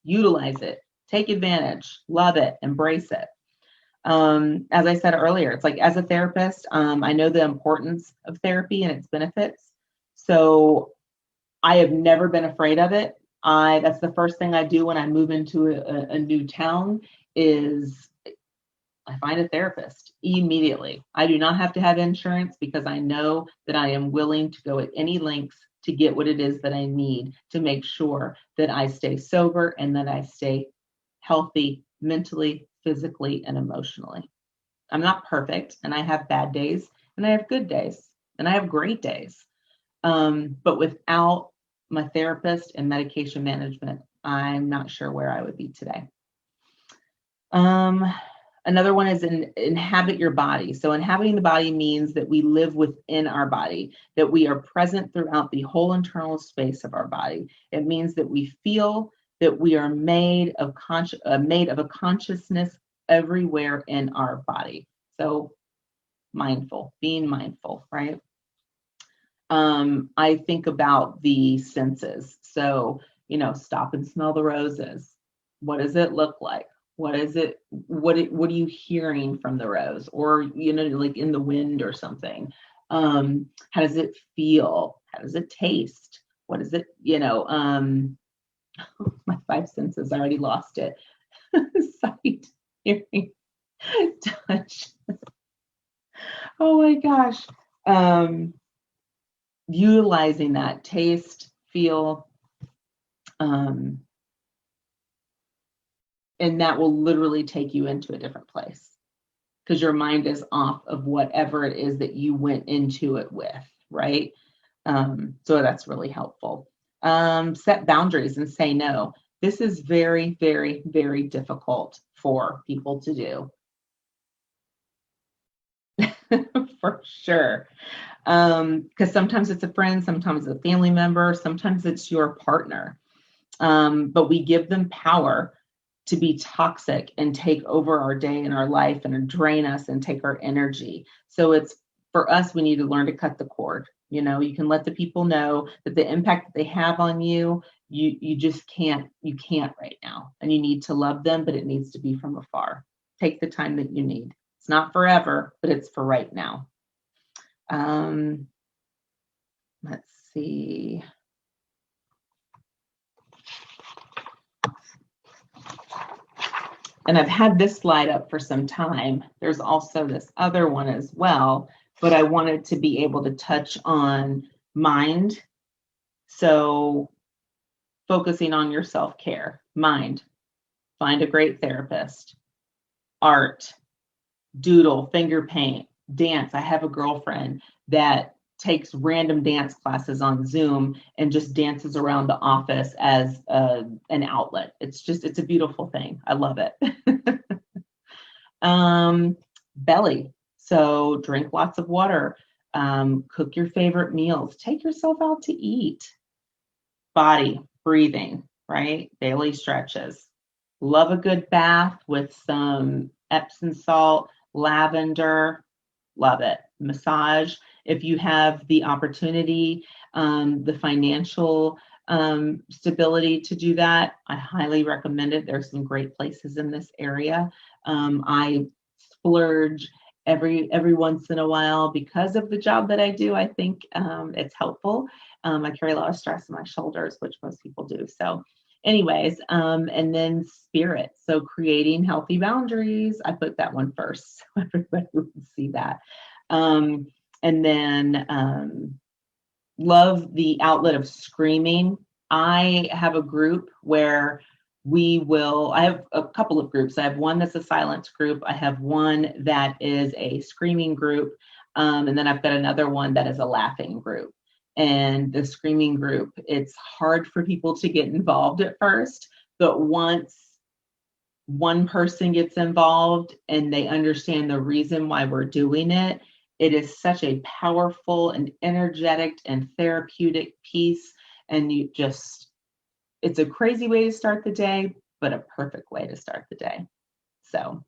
Utilize it, take advantage, love it, embrace it. As I said earlier, it's like, as a therapist, I know the importance of therapy and its benefits. So I have never been afraid of it. That's the first thing I do when I move into a new town is I find a therapist immediately. I do not have to have insurance because I know that I am willing to go at any lengths to get what it is that I need to make sure that I stay sober and that I stay healthy mentally, physically, and emotionally. I'm not perfect, and I have bad days, and I have good days, and I have great days. But without my therapist and medication management, I'm not sure where I would be today. Another one is inhabit your body. So inhabiting the body means that we live within our body, that we are present throughout the whole internal space of our body. It means that we feel that we are made of a consciousness everywhere in our body. So being mindful, right? I think about the senses. So, stop and smell the roses. What does it look like? What is it? What are you hearing from the rose, or like in the wind or something? How does it feel? How does it taste? What is it? My five senses, I already lost it. Sight, hearing, touch. Oh my gosh. Utilizing that taste, feel, and that will literally take you into a different place because your mind is off of whatever it is that you went into it with, right? So that's really helpful. Set boundaries and say no. This is very, very, very difficult for people to do. For sure. Because sometimes it's a friend, sometimes it's a family member, sometimes it's your partner. But we give them power to be toxic and take over our day and our life and drain us and take our energy. So it's for us, we need to learn to cut the cord. You can let the people know that the impact that they have on you, you just can't right now. And you need to love them, but it needs to be from afar. Take the time that you need. It's not forever, but it's for right now. Let's see. And I've had this slide up for some time. There's also this other one as well, but I wanted to be able to touch on mind. So focusing on your self-care, mind, find a great therapist, art, doodle, finger paint, dance. I have a girlfriend that takes random dance classes on Zoom and just dances around the office as an outlet. It's a beautiful thing. I love it. Belly. So drink lots of water, cook your favorite meals, take yourself out to eat. Body, breathing, right? Daily stretches. Love a good bath with some Epsom salt, lavender. Love it. Massage. If you have the opportunity, the financial stability to do that, I highly recommend it. There's some great places in this area. I splurge every once in a while because of the job that I do. I think it's helpful. I carry a lot of stress on my shoulders, which most people do. So anyways, and then spirit. So creating healthy boundaries. I put that one first so everybody would see that. And then love the outlet of screaming. I have a group where I have a couple of groups. I have one that's a silence group. I have one that is a screaming group. And then I've got another one that is a laughing group. And the screaming group, it's hard for people to get involved at first, but once one person gets involved and they understand the reason why we're doing it, it is such a powerful and energetic and therapeutic piece. And it's a crazy way to start the day, but a perfect way to start the day. So,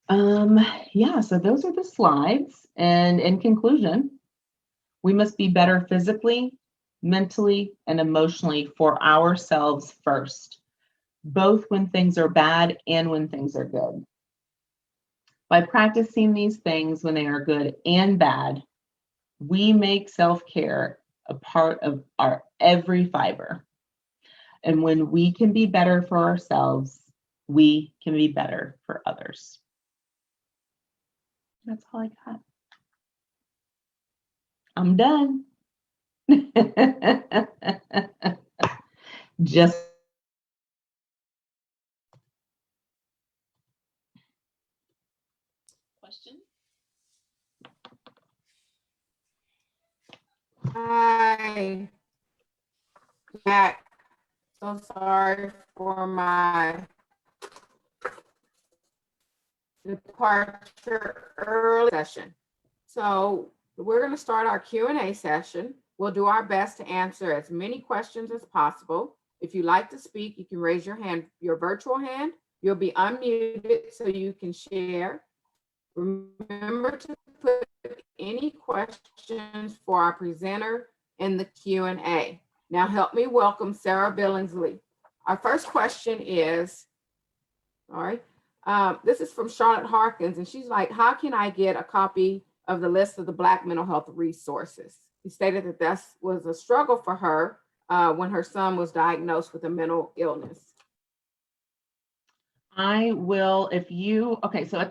yeah, so those are the slides. And in conclusion, we must be better physically, mentally, and emotionally for ourselves first, both when things are bad and when things are good. By practicing these things when they are good and bad, we make self-care a part of our every fiber. And when we can be better for ourselves, we can be better for others. That's all I got. I'm done. Just question. Hi, Jack. So sorry for my departure early session. So we're going to start our Q&A session. We'll do our best to answer as many questions as possible. If you'd like to speak, you can raise your hand, your virtual hand. You'll be unmuted so you can share. Remember to put any questions for our presenter in the Q&A. Now help me welcome Sarah Billingsley. Our first question is, this is from Charlotte Harkins, and she's like, how can I get a copy of the list of the Black mental health resources? She stated that this was a struggle for her when her son was diagnosed with a mental illness. I will, so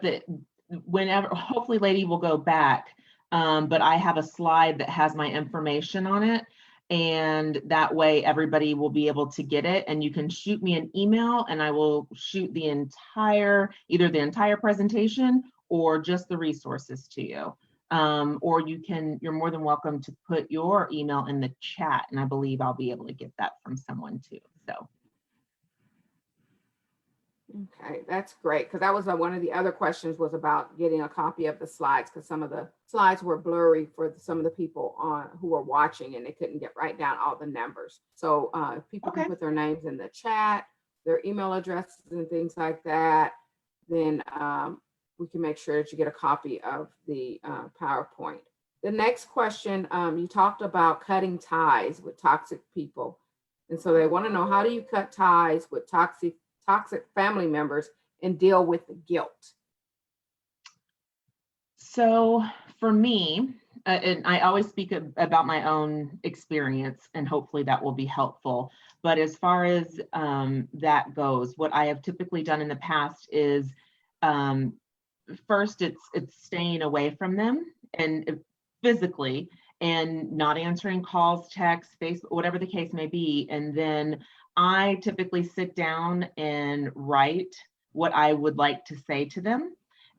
whenever, hopefully Lady will go back, but I have a slide that has my information on it. And that way everybody will be able to get it, and you can shoot me an email and I will shoot either the entire presentation or just the resources to you. Or you're more than welcome to put your email in the chat, and I believe I'll be able to get that from someone too. So. Okay, that's great, because that was one of the other questions was about getting a copy of the slides, because some of the slides were blurry for some of the people who were watching, and they couldn't write down all the numbers. So if people can put their names in the chat, their email addresses and things like that, then we can make sure that you get a copy of the PowerPoint. The next question, you talked about cutting ties with toxic people. And so they want to know, how do you cut ties with toxic family members and deal with the guilt? So for me, and I always speak about my own experience, and hopefully that will be helpful. But as far as that goes, what I have typically done in the past is first it's staying away from them and physically, and not answering calls, texts, Facebook, whatever the case may be. And then I typically sit down and write what I would like to say to them.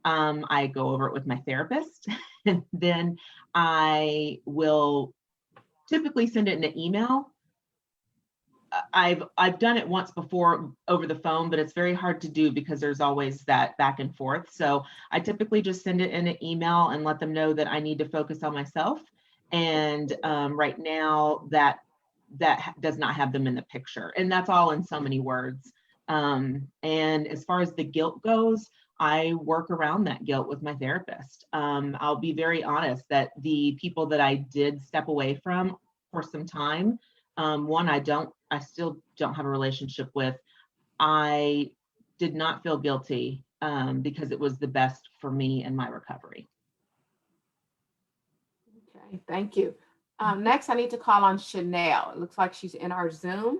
I go over it with my therapist, and then I will typically send it in an email. I've done it once before over the phone, but it's very hard to do because there's always that back and forth. So I typically just send it in an email and let them know that I need to focus on myself. And right now that does not have them in the picture. And that's all in so many words. And as far as the guilt goes, I work around that guilt with my therapist. I'll be very honest that the people that I did step away from for some time, one, I still don't have a relationship with. I did not feel guilty because it was the best for me and my recovery. Okay, thank you. Next, I need to call on Chanel. It looks like she's in our Zoom.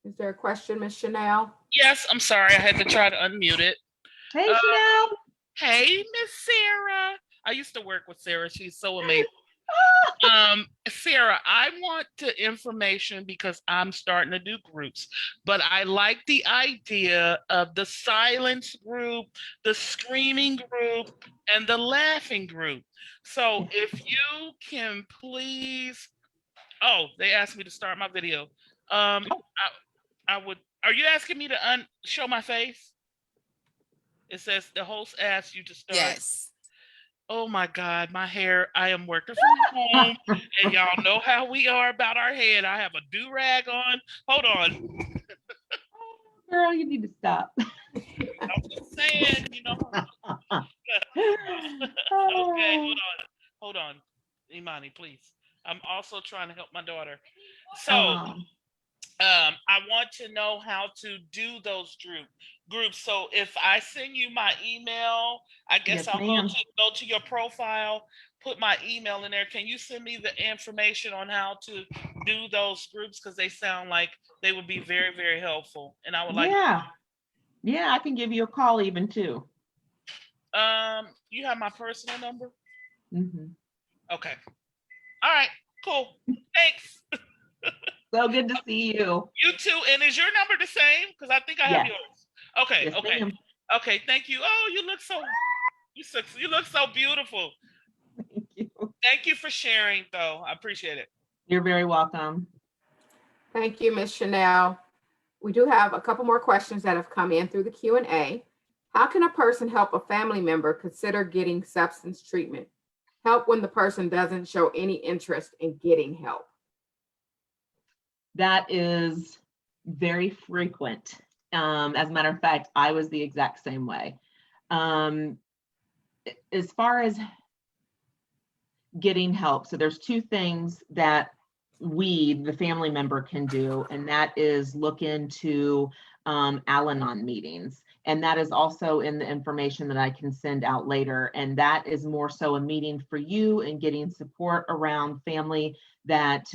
Is there a question, Miss Chanel? Yes, I'm sorry. I had to try to unmute it. Hey, Chanel. Hey, Miss Sarah. I used to work with Sarah. She's so amazing. Sarah, I want the information because I'm starting to do groups, but I like the idea of the silence group, the screaming group, and the laughing group. So if you can please, oh, they asked me to start my video. I would, are you asking me to show my face? It says the host asked you to start. Yes. Oh my God, my hair. I am working from home, and y'all know how we are about our head. I have a do-rag on. Hold on. Girl, you need to stop. I'm just saying, Okay, hold on. Hold on. Imani, please. I'm also trying to help my daughter. So, I want to know how to do those groups. So if I send you my email, I guess Yes, I'll ma'am. go to your profile, put my email in there. Can you send me the information on how to do those groups? Because they sound like they would be very, very helpful. And I would like, Yeah, I can give you a call even too. you have my personal number? Mm-hmm. Okay. All right, cool. Thanks. So good to see you. You too. And is your number the same? Because I think I have Yes. yours. Okay, Yes, okay. ma'am. Okay, thank you. Oh, you look so beautiful. Thank you. Thank you for sharing, though. I appreciate it. You're very welcome. Thank you, Ms. Chanel. We do have a couple more questions that have come in through the Q&A. How can a person help a family member consider getting substance treatment? Help when the person doesn't show any interest in getting help. That is very frequent. As a matter of fact, I was the exact same way. As far as getting help, so there's two things that we, the family member, can do, and that is look into Al-Anon meetings. And that is also in the information that I can send out later. And that is more so a meeting for you and getting support around family that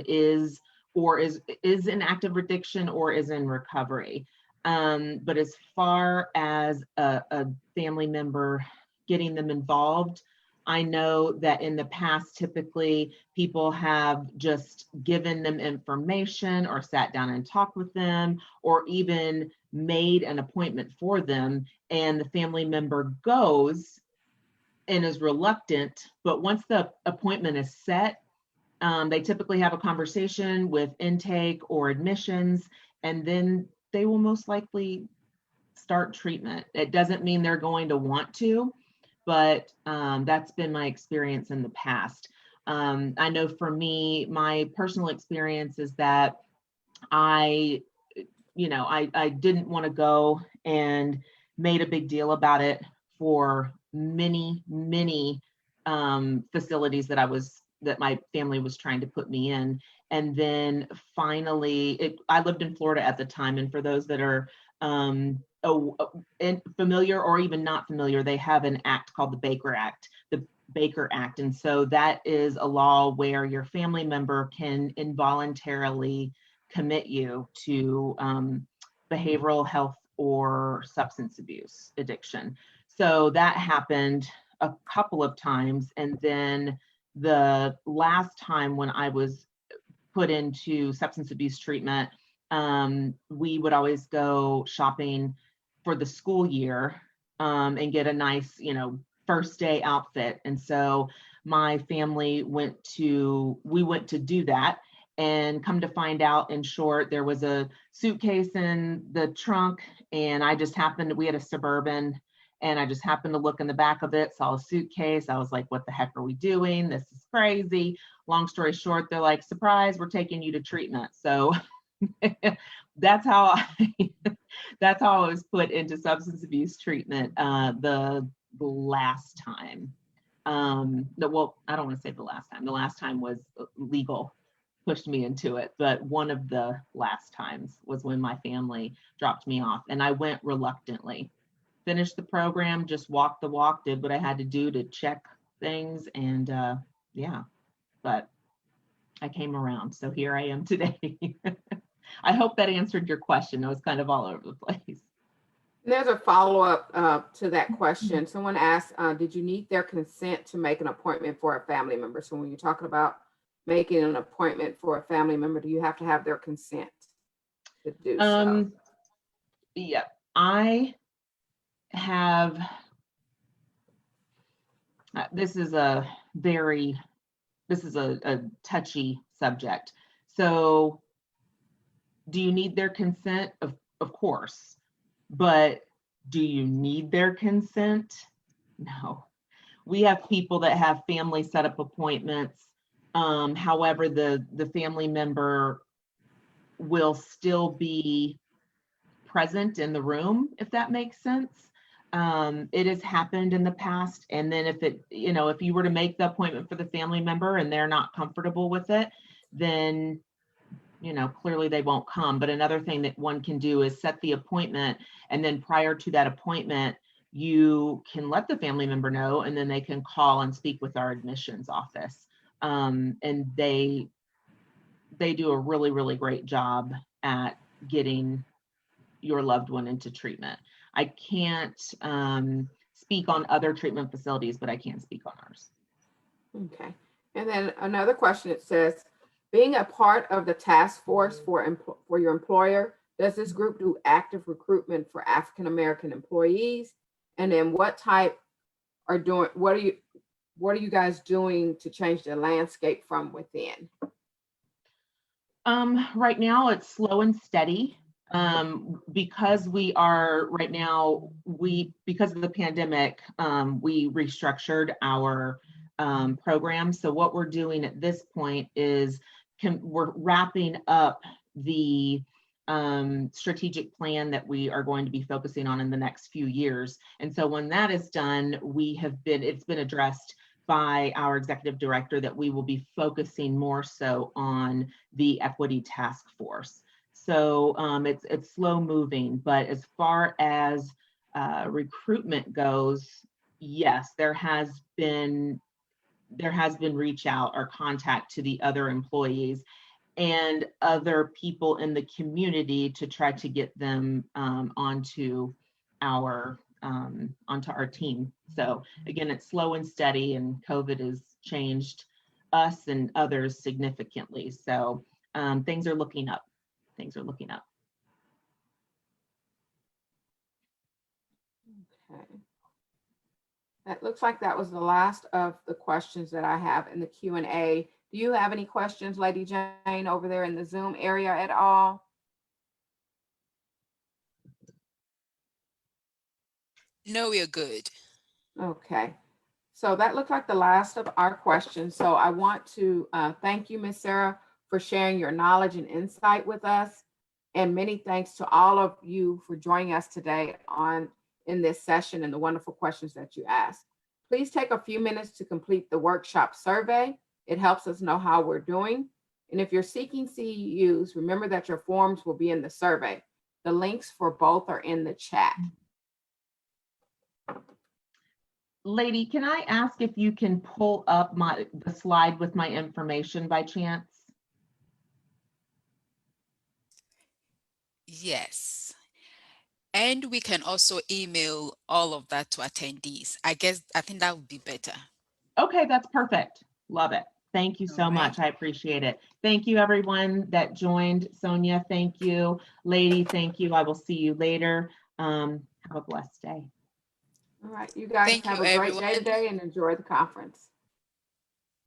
is in active addiction or is in recovery. But as far as a family member, getting them involved, I know that in the past, typically people have just given them information or sat down and talked with them or even made an appointment for them, and the family member goes and is reluctant. But once the appointment is set, they typically have a conversation with intake or admissions, and then they will most likely start treatment. It doesn't mean they're going to want to, but that's been my experience in the past. I know for me, my personal experience is that I didn't want to go and made a big deal about it for many facilities that my family was trying to put me in. And then finally, I lived in Florida at the time. And for those that are familiar or even not familiar, they have an act called the Baker Act. The Baker Act. And so that is a law where your family member can involuntarily commit you to behavioral health or substance abuse addiction. So that happened a couple of times. And then the last time when I was put into substance abuse treatment, we would always go shopping for the school year and get a nice, first day outfit. And so my family went to do that. And come to find out, in short, there was a suitcase in the trunk, and we had a Suburban, and I just happened to look in the back of it, saw a suitcase. I was like, what the heck are we doing? This is crazy. Long story short, they're like, surprise, we're taking you to treatment. So that's how I was put into substance abuse treatment the last time. I don't want to say the last time. The last time was legal pushed me into it, but one of the last times was when my family dropped me off, and I went reluctantly. Finished the program, just walked the walk, did what I had to do to check things, and but I came around, so here I am today. I hope that answered your question. It was kind of all over the place. There's a follow-up to that question. Someone asked, did you need their consent to make an appointment for a family member? So when you're talking about making an appointment for a family member, do you have to have their consent to do so? Yeah, I have, this is a touchy subject. So do you need their consent? Of course. But do you need their consent? No. We have people that have family set up appointments. However, the family member will still be present in the room, if that makes sense. It has happened in the past. And then if you were to make the appointment for the family member and they're not comfortable with it, then clearly they won't come. But another thing that one can do is set the appointment, and then prior to that appointment, you can let the family member know, and then they can call and speak with our admissions office. And they do a really, really great job at getting your loved one into treatment. I can't speak on other treatment facilities, but I can speak on ours. Okay. And then another question, it says, being a part of the task force for your employer, does this group do active recruitment for African-American employees? And then what are you guys doing to change the landscape from within? Right now it's slow and steady. Because we are right now, because of the pandemic, we restructured our program. So what we're doing at this point is we're wrapping up the strategic plan that we are going to be focusing on in the next few years. And so when that is done, it's been addressed by our executive director that we will be focusing more so on the equity task force. So it's slow moving, but as far as recruitment goes, yes, there has been reach out or contact to the other employees and other people in the community to try to get them onto our team. So again, it's slow and steady, and COVID has changed us and others significantly. So things are looking up. Things are looking up. Okay. That looks like that was the last of the questions that I have in the Q&A. Do you have any questions, Lady Jane, over there in the Zoom area at all? No, we're good. Okay. So that looked like the last of our questions. So I want to thank you, Ms. Sarah, for sharing your knowledge and insight with us. And many thanks to all of you for joining us today in this session and the wonderful questions that you asked. Please take a few minutes to complete the workshop survey. It helps us know how we're doing. And if you're seeking CEUs, remember that your forms will be in the survey. The links for both are in the chat. Lady, can I ask if you can pull up the slide with my information by chance? Yes. And we can also email all of that to attendees. I think that would be better. Okay, that's perfect. Love it. Thank you so much. I appreciate it. Thank you, everyone that joined. Sonia, thank you. Lady, thank you. I will see you later. Have a blessed day. All right, you guys have a great day today and enjoy the conference.